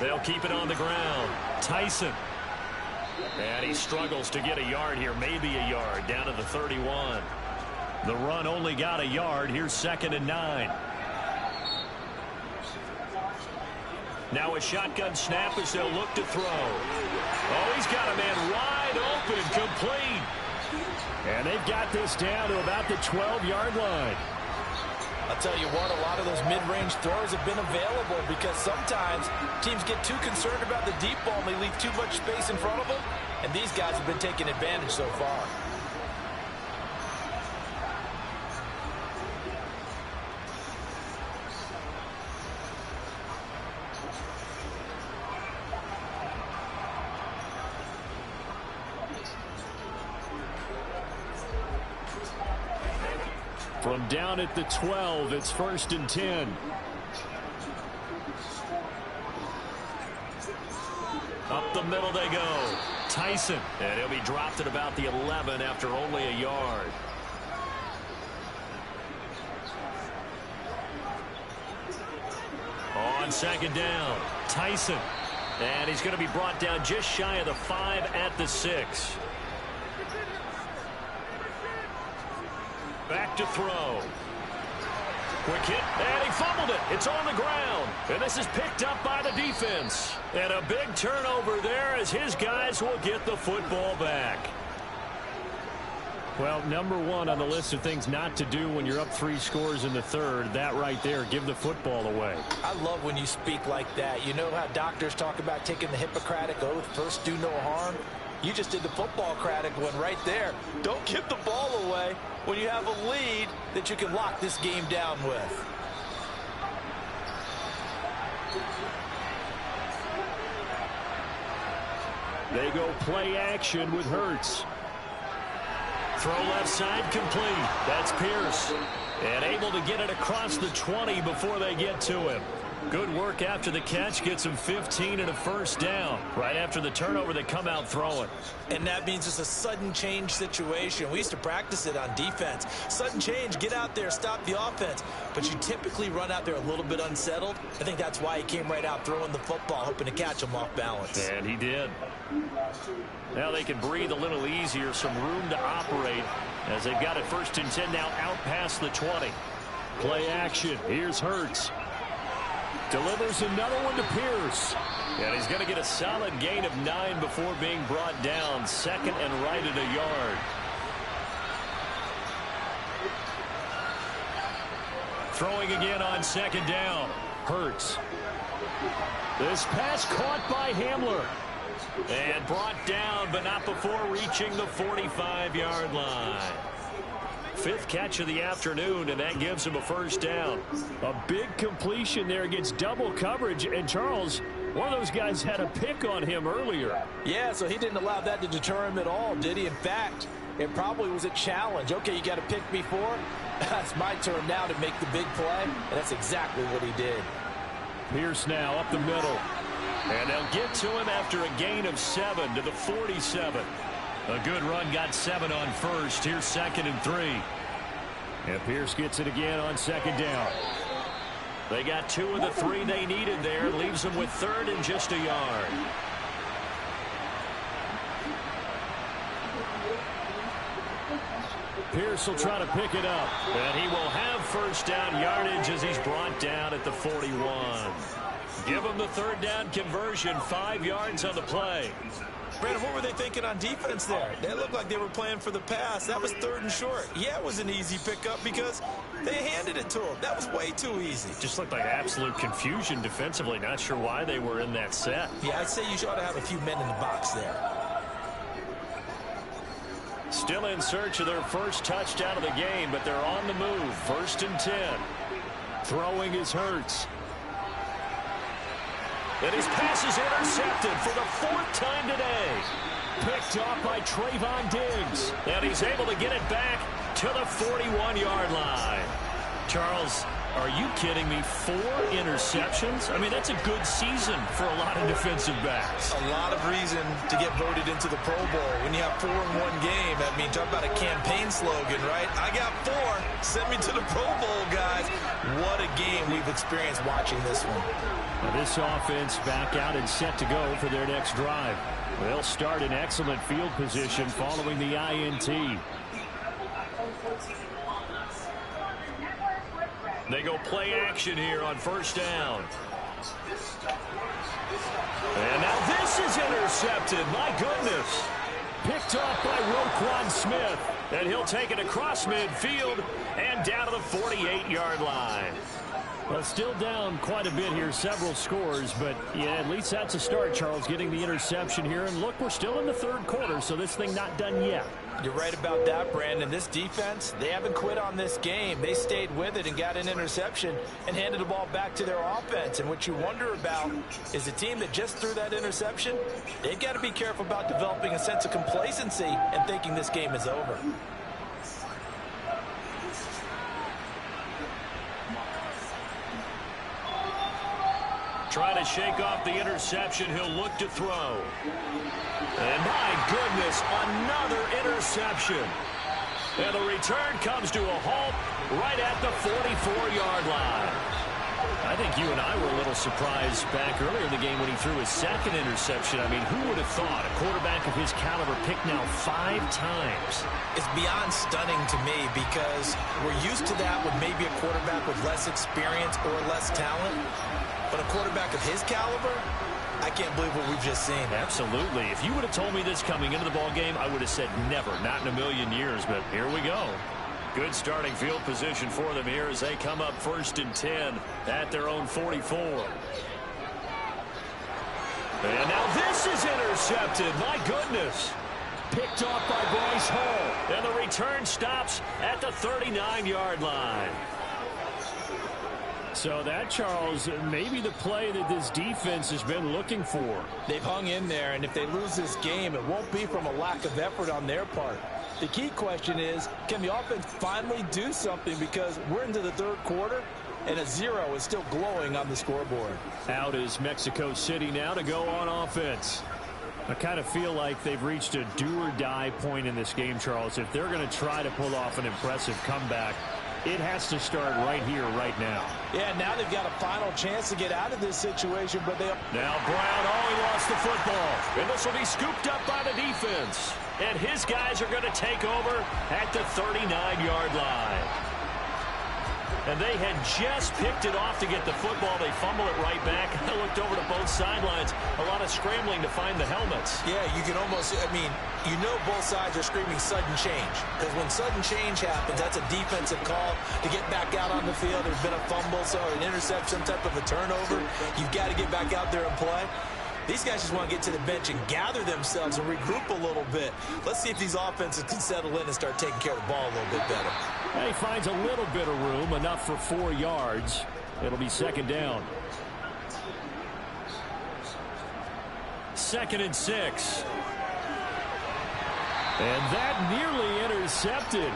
They'll keep it on the ground. Tyson. And he struggles to get a yard here, maybe a yard, down to the 31. The run only got a yard. Here's 2nd and 9. Now a shotgun snap as they'll look to throw. Oh, he's got a man wide open, complete. And they've got this down to about the 12-yard line. I'll tell you what, a lot of those mid-range throws have been available because sometimes teams get too concerned about the deep ball and they leave too much space in front of them, and these guys have been taking advantage so far. From down at the 12, it's 1st and 10. Up the middle they go. Tyson. And he'll be dropped at about the 11 after only a yard. On 2nd down, Tyson. And he's going to be brought down just shy of the 5 at the 6. Back to throw. Quick hit, and he fumbled it. It's on the ground, and this is picked up by the defense. And a big turnover there as his guys will get the football back. Well, number one on the list of things not to do when you're up 3 scores in the 3rd, that right there, give the football away. I love when you speak like that. You know how doctors talk about taking the Hippocratic oath, first do no harm? You just did the football Craddock one right there. Don't give the ball away when you have a lead that you can lock this game down with. They go play action with Hurts. Throw left side complete. That's Pierce. And able to get it across the 20 before they get to him. Good work after the catch. Gets him 15 and a first down. Right after the turnover, they come out throwing. And that means it's a sudden change situation. We used to practice it on defense. Sudden change, get out there, stop the offense. But you typically run out there a little bit unsettled. I think that's why he came right out throwing the football, hoping to catch him off balance. And he did. Now they can breathe a little easier, some room to operate as they've got it 1st and 10 now out past the 20. Play action. Here's Hurts. Delivers another one to Pierce. And he's going to get a solid gain of 9 before being brought down. 2nd and right at a yard. Throwing again on 2nd down. Hurts. This pass caught by Hamler. And brought down, but not before reaching the 45-yard line. 5th catch of the afternoon, and that gives him a first down. A big completion there against double coverage. And Charles, one of those guys had a pick on him earlier. Yeah, so he didn't allow that to deter him at all, did he? In fact, it probably was a challenge. Okay, you got a pick before. It's my turn now to make the big play, and that's exactly what he did. Pierce now up the middle. And they'll get to him after a gain of 7 to the 47. A good run, got 7 on first. Here's 2nd and 3. And Pierce gets it again on 2nd down. They got 2 of the 3 they needed there. Leaves them with 3rd and just a yard. Pierce will try to pick it up. And he will have first down yardage as he's brought down at the 41. Give him the 3rd down conversion. 5 yards on the play. Brandon, what were they thinking on defense there? They looked like they were playing for the pass. That was 3rd and short. Yeah, it was an easy pickup because they handed it to him. That was way too easy. Just looked like absolute confusion defensively. Not sure why they were in that set. Yeah, I'd say you ought to have a few men in the box there. Still in search of their first touchdown of the game, but they're on the move. 1st and 10. Throwing is Hurts. And his pass is intercepted for the 4th time today. Picked off by Trayvon Diggs. And he's able to get it back to the 41-yard line. Charles, are you kidding me? 4 interceptions? I mean, that's a good season for a lot of defensive backs. A lot of reason to get voted into the Pro Bowl. When you have 4 in one game, I mean, talk about a campaign slogan, right? I got 4. Send me to the Pro Bowl, guys. What a game we've experienced watching this one. Now this offense back out and set to go for their next drive. They'll start in excellent field position following the INT. They go play action here on 1st down. And now this is intercepted. My goodness. Picked off by Roquan Smith. And he'll take it across midfield and down to the 48-yard line. Well, still down quite a bit here, several scores, but yeah, at least that's a start, Charles, getting the interception here. And look, we're still in the 3rd quarter, so this thing not done yet. You're right about that, Brandon. This defense, they haven't quit on this game. They stayed with it and got an interception and handed the ball back to their offense. And what you wonder about is a team that just threw that interception, they've got to be careful about developing a sense of complacency and thinking this game is over. Trying to shake off the interception. He'll look to throw. And my goodness, another interception. And the return comes to a halt right at the 44-yard line. I think you and I were a little surprised back earlier in the game when he threw his 2nd interception. I mean, who would have thought a quarterback of his caliber picked now 5 times? It's beyond stunning to me because we're used to that with maybe a quarterback with less experience or less talent. But a quarterback of his caliber, I can't believe what we've just seen. Absolutely. If you would have told me this coming into the ballgame, I would have said never, not in a million years. But here we go. Good starting field position for them here as they come up 1st and 10 at their own 44. And now this is intercepted. My goodness. Picked off by Bryce Hall. And the return stops at the 39-yard line. So that, Charles, may be the play that this defense has been looking for. They've hung in there, and if they lose this game, it won't be from a lack of effort on their part. The key question is, can the offense finally do something? Because we're into the third quarter, and a 0 is still glowing on the scoreboard. Out is Mexico City now to go on offense. I kind of feel like they've reached a do-or-die point in this game, Charles. If they're going to try to pull off an impressive comeback, it has to start right here, right now. Yeah, now they've got a final chance to get out of this situation, but they... Now Brown, he lost the football. And this will be scooped up by the defense. And his guys are going to take over at the 39-yard line. And they had just picked it off to get the football. They fumble it right back. I looked over to both sidelines. A lot of scrambling to find the helmets. Yeah, you can almost, you know both sides are screaming sudden change. Because when sudden change happens, that's a defensive call to get back out on the field. There's been a fumble, so an interception, some type of a turnover. You've got to get back out there and play. These guys just want to get to the bench and gather themselves and regroup a little bit. Let's see if these offenses can settle in and start taking care of the ball a little bit better. He finds a little bit of room, enough for 4 yards. It'll be second down. 2nd and 6. And that nearly intercepted.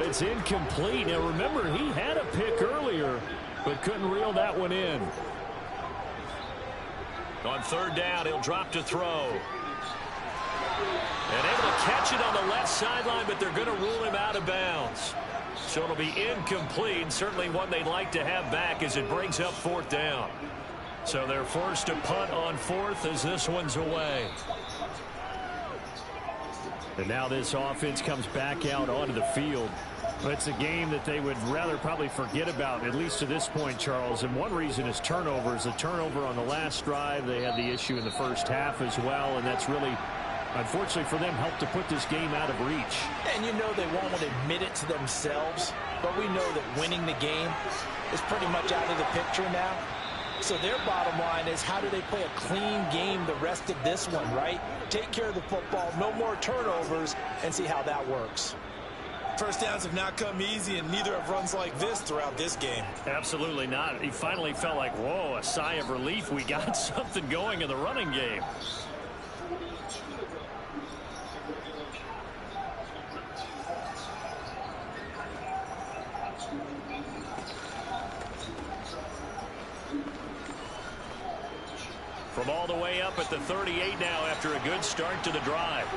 It's incomplete. Now remember, he had a pick earlier, but couldn't reel that one in. On third down, he'll drop to throw. And able to catch it on the left sideline, but they're going to rule him out of bounds. So it'll be incomplete. Certainly one they'd like to have back as it brings up 4th down. So they're forced to punt on 4th as this one's away. And now this offense comes back out onto the field. It's a game that they would rather probably forget about, at least to this point, Charles. And one reason is turnovers. A turnover on the last drive. They had the issue in the first half as well, and that's really, unfortunately for them, helped to put this game out of reach. And you know they won't admit it to themselves, but we know that winning the game is pretty much out of the picture now. So their bottom line is, how do they play a clean game the rest of this one, right? Take care of the football, no more turnovers, and see how that works. First downs have not come easy, and neither have runs like this throughout this game. Absolutely not. He finally felt like, whoa, a sigh of relief. We got something going in the running game. From all the way up at the 38 now after a good start to the drive.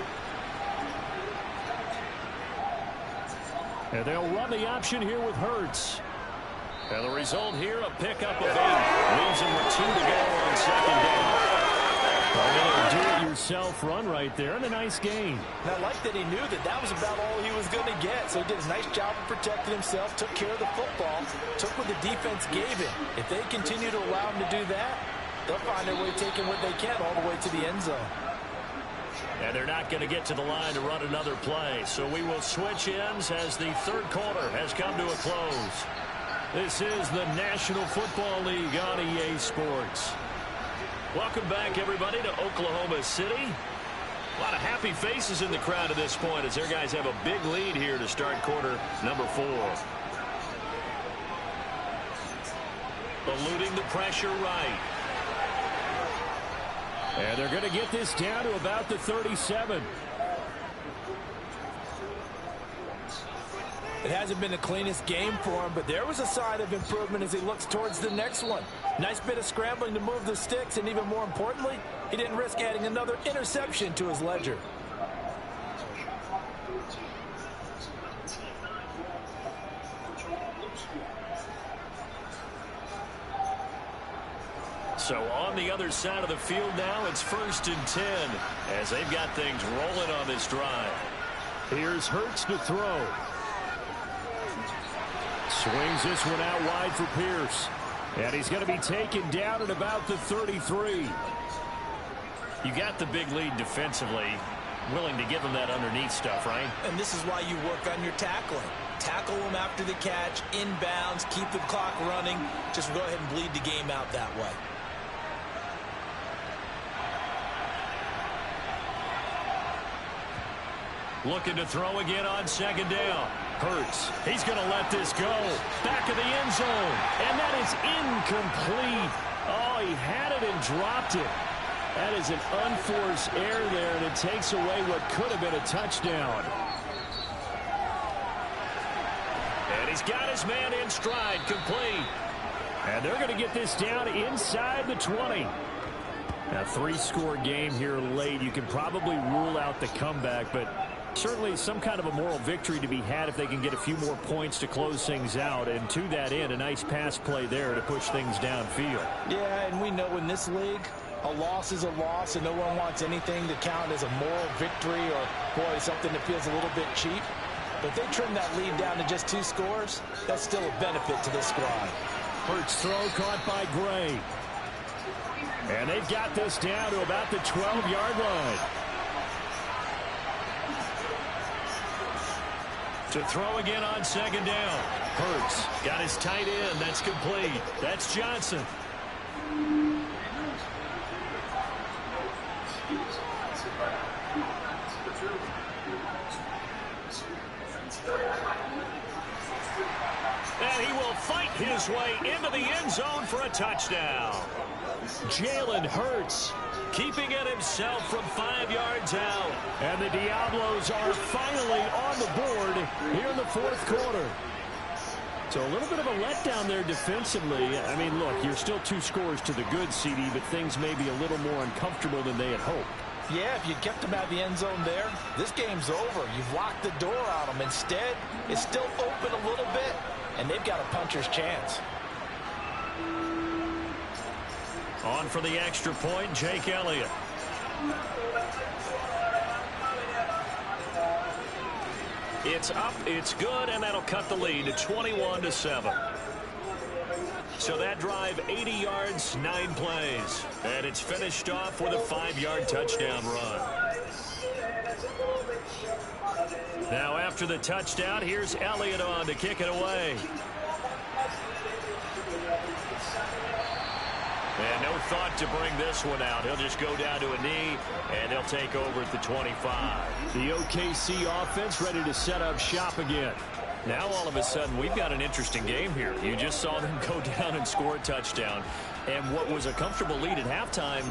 And they'll run the option here with Hurts. And the result here, a pickup of 8. Leaves him with 2 to go on 2nd down. A do-it-yourself run right there, and a nice gain. And I like that he knew that that was about all he was going to get. So he did a nice job of protecting himself, took care of the football, took what the defense gave him. If they continue to allow him to do that, they'll find their way taking what they can all the way to the end zone. And they're not going to get to the line to run another play. So we will switch ends as the third quarter has come to a close. This is the National Football League on EA Sports. Welcome back, everybody, to Oklahoma City. A lot of happy faces in the crowd at this point as their guys have a big lead here to start quarter number 4. Eluding the pressure right. And they're going to get this down to about the 37. It hasn't been the cleanest game for him, but there was a sign of improvement as he looks towards the next one. Nice bit of scrambling to move the sticks, and even more importantly, he didn't risk adding another interception to his ledger. So on the other side of the field now, it's 1st and 10 as they've got things rolling on this drive. Here's Hurts to throw. Swings this one out wide for Pierce. And he's going to be taken down at about the 33. You got the big lead defensively. Willing to give them that underneath stuff, right? And this is why you work on your tackling. Tackle them after the catch, inbounds, keep the clock running. Just go ahead and bleed the game out that way. Looking to throw again on second down. Hurts. He's going to let this go. Back of the end zone. And that is incomplete. Oh, he had it and dropped it. That is an unforced error there, and it takes away what could have been a touchdown. And he's got his man in stride, complete. And they're going to get this down inside the 20. A 3-score game here late. You can probably rule out the comeback, but certainly some kind of a moral victory to be had if they can get a few more points to close things out. And to that end, a nice pass play there to push things downfield. Yeah, and we know in this league, a loss is a loss, and no one wants anything to count as a moral victory or, boy, something that feels a little bit cheap. But if they trim that lead down to just 2 scores, that's still a benefit to this squad. Hurts throw caught by Gray. And they've got this down to about the 12-yard line. To throw again on second down. Hurts got his tight end. That's complete. That's Johnson. And he will fight his way into the end zone for a touchdown. Jalen Hurts keeping it himself from 5 yards out. And the Diablos are finally on the board here in the 4th quarter. So a little bit of a letdown there defensively. I mean, look, you're still 2 scores to the good, CD, but things may be a little more uncomfortable than they had hoped. Yeah, if you kept them out of the end zone there, this game's over. You've locked the door on them. Instead, it's still open a little bit, and they've got a puncher's chance. On for the extra point, Jake Elliott. It's up, it's good, and that'll cut the lead to 21-7. So that drive, 80 yards, 9 plays. And it's finished off with a 5-yard touchdown run. Now after the touchdown, here's Elliott on to kick it away. And no thought to bring this one out. He'll just go down to a knee, and they'll take over at the 25. The OKC offense ready to set up shop again. Now all of a sudden we've got an interesting game here. You just saw them go down and score a touchdown. And what was a comfortable lead at halftime,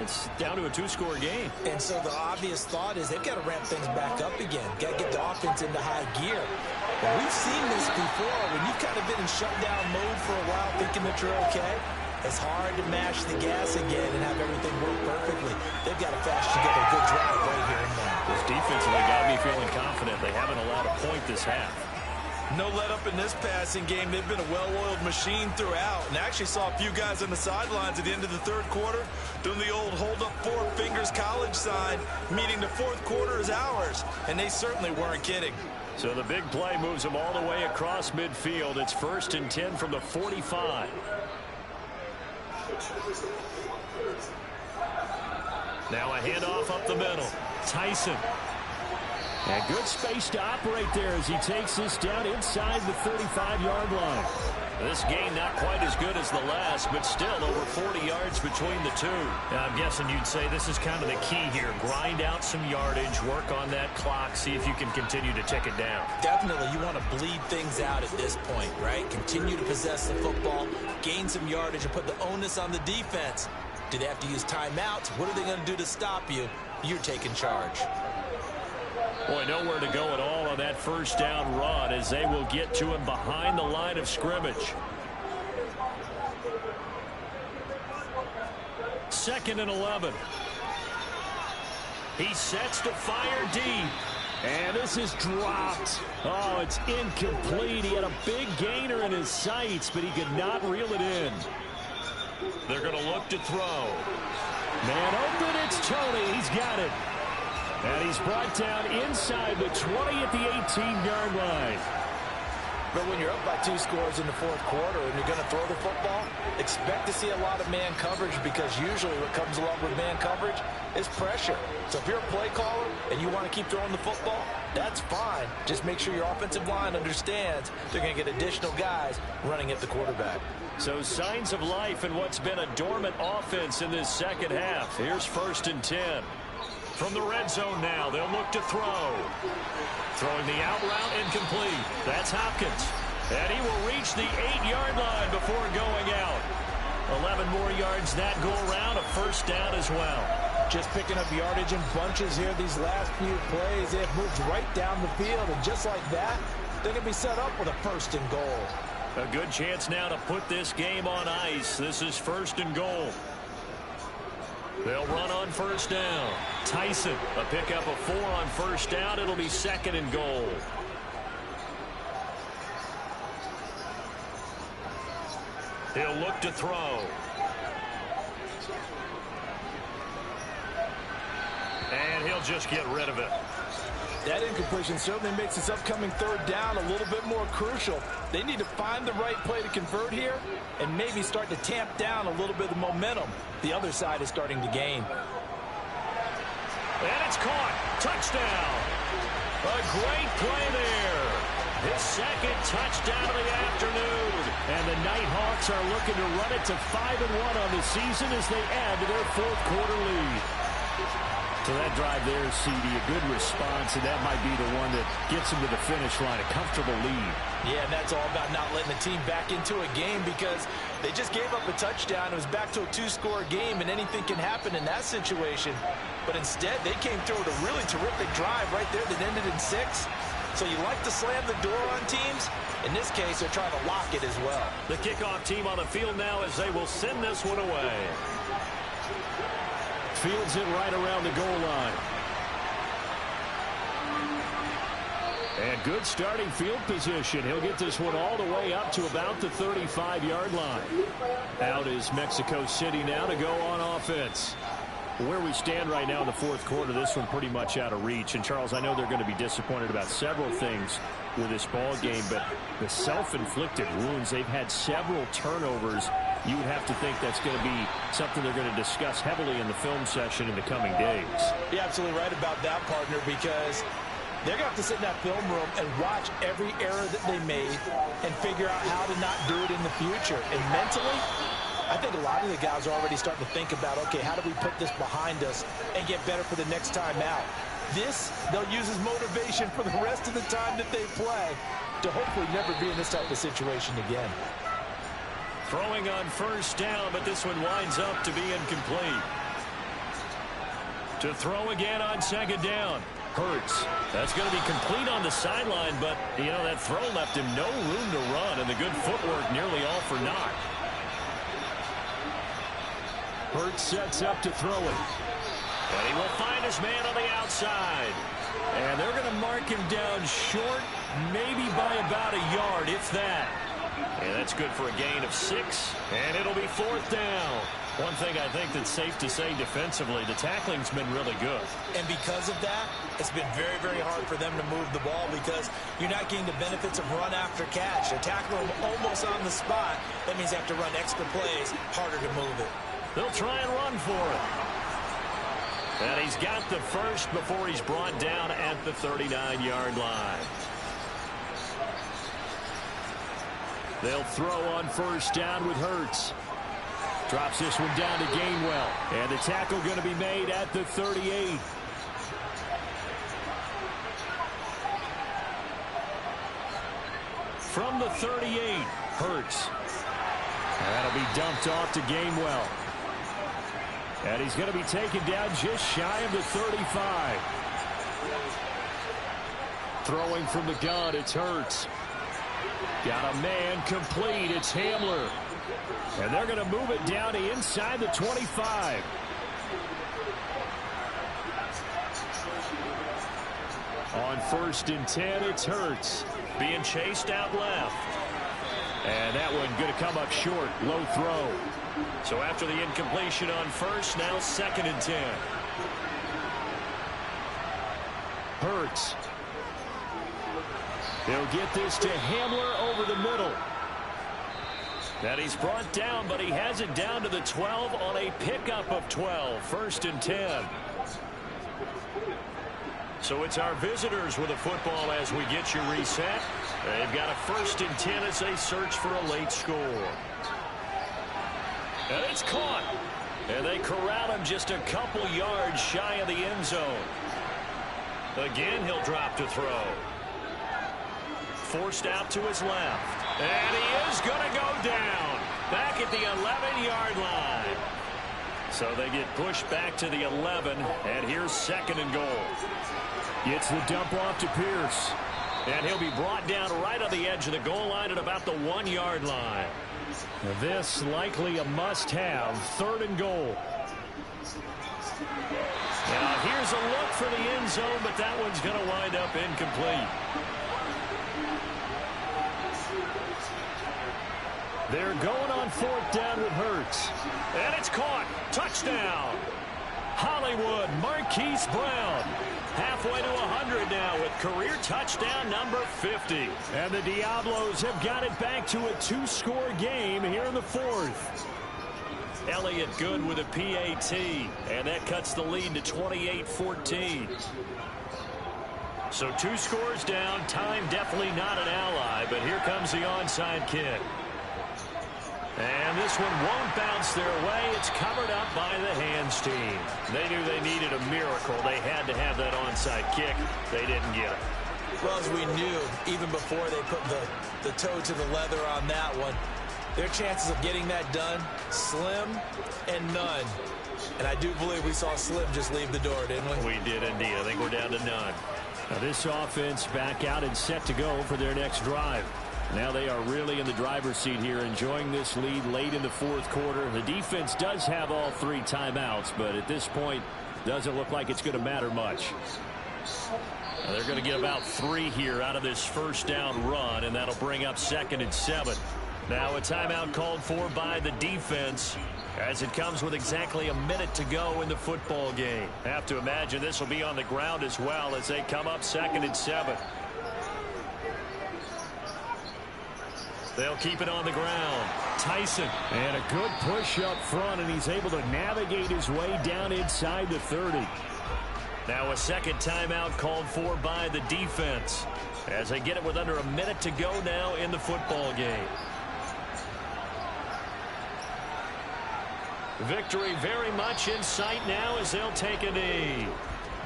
it's down to a 2-score game. And so the obvious thought is they've got to ramp things back up again. Got to get the offense into high gear. But we've seen this before. When you've kind of been in shutdown mode for a while thinking that you're okay, it's hard to mash the gas again and have everything work perfectly. They've got to fast together a good drive right here and now. This defensively got me feeling confident. They haven't allowed a point this half. No let up in this passing game. They've been a well-oiled machine throughout. And I actually saw a few guys on the sidelines at the end of the 3rd quarter doing the old hold up 4 fingers college sign, meaning the 4th quarter is ours. And they certainly weren't kidding. So the big play moves them all the way across midfield. It's 1st and 10 from the 45. Now a handoff up the middle. Tyson. And good space to operate there as he takes this down inside the 35-yard line. This game not quite as good as the last, but still over 40 yards between the two. Now, I'm guessing you'd say this is kind of the key here. Grind out some yardage, work on that clock, see if you can continue to tick it down. Definitely, you want to bleed things out at this point, right? Continue to possess the football, gain some yardage, and put the onus on the defense. Do they have to use timeouts? What are they going to do to stop you? You're taking charge. Boy, nowhere to go at all on that first down run as they will get to him behind the line of scrimmage. 2nd and 11. He sets to fire deep. And this is dropped. Oh, it's incomplete. He had a big gainer in his sights, but he could not reel it in. They're going to look to throw. Man open, it's Tony. He's got it. And he's brought down inside the 20 at the 18-yard line. But when you're up by 2 scores in the 4th quarter and you're going to throw the football, expect to see a lot of man coverage, because usually what comes along with man coverage is pressure. So if you're a play caller and you want to keep throwing the football, that's fine. Just make sure your offensive line understands they're going to get additional guys running at the quarterback. So signs of life in what's been a dormant offense in this second half. Here's 1st and 10. From the red zone now, they'll look to throw. Throwing the out route, incomplete. That's Hopkins. And he will reach the 8-yard line before going out. 11 more yards that go around, a first down as well. Just picking up yardage in bunches here these last few plays. They've moved right down the field, and just like that, they're going to be set up with a first and goal. A good chance now to put this game on ice. This is first and goal. They'll run on first down. Tyson, a pickup of 4 on first down. It'll be second and goal. He'll look to throw. And he'll just get rid of it. That incompletion certainly makes this upcoming third down a little bit more crucial. They need to find the right play to convert here and maybe start to tamp down a little bit of momentum the other side is starting to gain. And it's caught. Touchdown. A great play there. His second touchdown of the afternoon. And the Nighthawks are looking to run it to 5-1 on the season as they add to their fourth quarter lead. So that drive there, CD, a good response, and that might be the one that gets them to the finish line, a comfortable lead. Yeah, and that's all about not letting the team back into a game because they just gave up a touchdown. It was back to a 2-score game, and anything can happen in that situation. But instead, they came through with a really terrific drive right there that ended in 6. So you like to slam the door on teams. In this case, they're trying to lock it as well. The kickoff team on the field now as they will send this one away. Fields it right around the goal line. And good starting field position. He'll get this one all the way up to about the 35-yard line. Out is Mexico City now to go on offense. Where we stand right now in the fourth quarter, this one pretty much out of reach. And, Charles, I know they're going to be disappointed about several things with this ball game, but the self-inflicted wounds, they've had several turnovers. You would have to think that's going to be something they're going to discuss heavily in the film session in the coming days. You're absolutely right about that, partner, because they're going to have to sit in that film room and watch every error that they made and figure out how to not do it in the future. And mentally, I think a lot of the guys are already starting to think about, okay, how do we put this behind us and get better for the next time out? This, they'll use as motivation for the rest of the time that they play to hopefully never be in this type of situation again. Throwing on first down, but this one winds up to be incomplete. To throw again on second down. Hurts. That's going to be complete on the sideline, but, you know, that throw left him no room to run, and the good footwork nearly all for naught. Hurts sets up to throw it. And he will find his man on the outside. And they're going to mark him down short, maybe by about a yard, if that. And that's good for a gain of 6, and it'll be fourth down. One thing I think that's safe to say defensively, the tackling's been really good. And because of that, it's been very, very hard for them to move the ball because you're not getting the benefits of run after catch. They're tackling them almost on the spot. That means they have to run extra plays, harder to move it. They'll try and run for it. And he's got the first before he's brought down at the 39-yard line. They'll throw on first down with Hurts. Drops this one down to Gainwell. And the tackle going to be made at the 38. From the 38, Hurts. And that'll be dumped off to Gainwell. And he's going to be taken down just shy of the 35. Throwing from the gun, it's Hurts. Got a man complete. It's Hamler. And they're going to move it down to inside the 25. On first and 10, it's Hurts. Being chased out left. And that one going to come up short. Low throw. So after the incompletion on first, now second and 10. Hurts. They'll get this to Hamler over the middle. And he's brought down, but he has it down to the 12 on a pickup of 12. First and 10. So it's our visitors with a football as we get you reset. They've got a first and 10 as they search for a late score. And it's caught. And they corral him just a couple yards shy of the end zone. Again, he'll drop to throw. Forced out to his left. And he is going to go down. Back at the 11-yard line. So they get pushed back to the 11. And here's 2nd and goal. Gets the dump off to Pierce. And he'll be brought down right on the edge of the goal line at about the 1-yard line. This likely a must-have. 3rd and goal. Now here's a look for the end zone, but that one's going to wind up incomplete. They're going on 4th down with Hurts. And it's caught. Touchdown. Hollywood Marquise Brown. Halfway to 100 now with career touchdown number 50. And the Diablos have got it back to a 2-score game here in the 4th. Elliott Good with a PAT. And that cuts the lead to 28-14. So 2 scores down. Time definitely not an ally. But here comes the onside kick. And this one won't bounce their way. It's covered up by the hands team. They knew they needed a miracle. They had to have that onside kick. They didn't get it. Well, as we knew, even before they put the toe to the leather on that one, their chances of getting that done, slim and none. And I do believe we saw Slim just leave the door, didn't we? We did indeed. I think we're down to none. Now this offense back out and set to go for their next drive. Now they are really in the driver's seat here, enjoying this lead late in the 4th quarter. The defense does have all 3 timeouts, but at this point, doesn't look like it's going to matter much. Now they're going to get about 3 here out of this 1st down run, and that'll bring up 2nd and 7. Now a timeout called for by the defense as it comes with exactly a minute to go in the football game. Have to imagine this will be on the ground as well as they come up 2nd and 7. They'll keep it on the ground. Tyson. And a good push up front, and he's able to navigate his way down inside the 30. Now a 2nd timeout called for by the defense as they get it with under a minute to go now in the football game. Victory very much in sight now as they'll take a knee.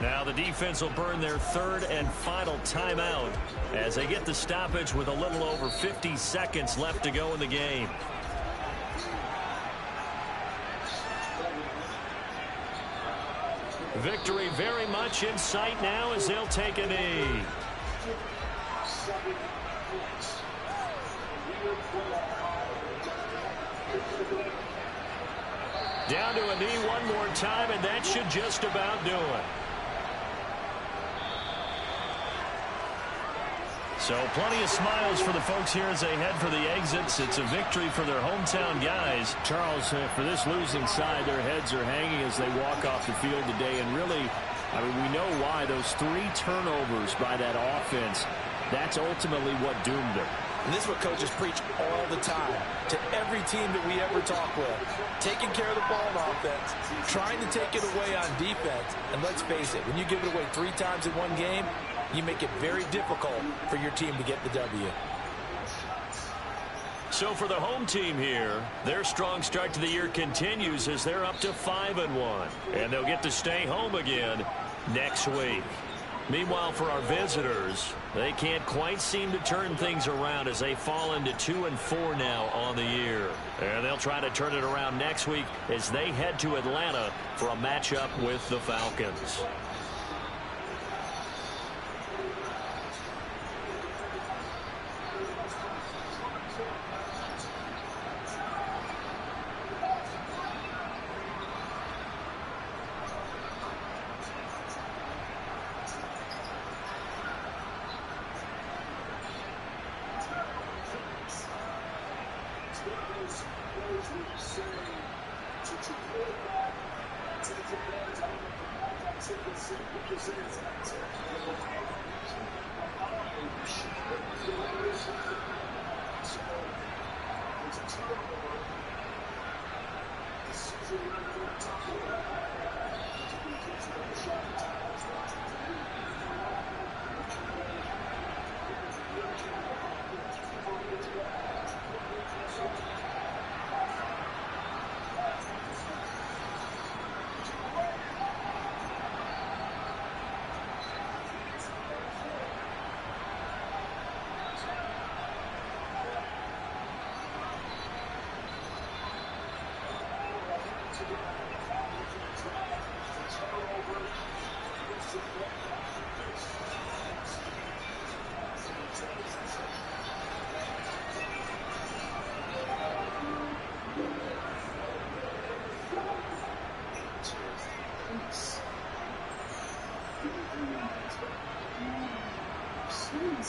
Now the defense will burn their 3rd and final timeout as they get the stoppage with a little over 50 seconds left to go in the game. Victory very much in sight now as they'll take a knee. Down to a knee one more time, and that should just about do it. So plenty of smiles for the folks here as they head for the exits. It's a victory for their hometown guys. Charles, for this losing side, their heads are hanging as they walk off the field today. And really, I mean, we know why. Those 3 turnovers by that offense, that's ultimately what doomed them. And this is what coaches preach all the time to every team that we ever talk with. Taking care of the ball on offense, trying to take it away on defense. And let's face it, when you give it away 3 times in one game, you make it very difficult for your team to get the W. So for the home team here, their strong start to the year continues as they're up to 5-1. And they'll get to stay home again next week. Meanwhile, for our visitors, they can't quite seem to turn things around as they fall into 2-4 now on the year. And they'll try to turn it around next week as they head to Atlanta for a matchup with the Falcons. Serious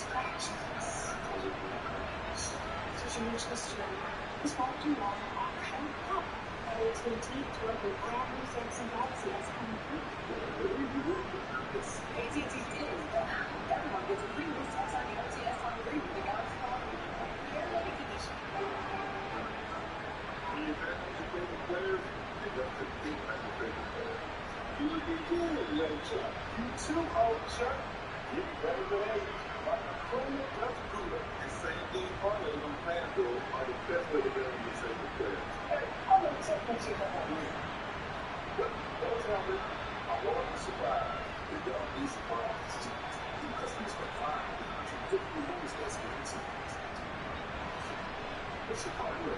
fractions. Such a rich history. This walking wall on Home Cup. AT&T to work with brand new Samsung Galaxy S23. AT&T deals. Everyone gets a free new Samsung Galaxy S23 with the Galaxy Phone. Air Limited Edition. When you've had your favorite players, they got to think like your favorite players. You looking good, young Chuck. You too, old Chuck. Getting better than age. Like a cooler, just cooler. And same thing parlays on FanDuel are the best way to bet on your favorite players. Hey, I know something you got to win. But don't tell me, I want to surprise. They don't be surprised. New customers get $550 bonus bets for inside. What's your partner?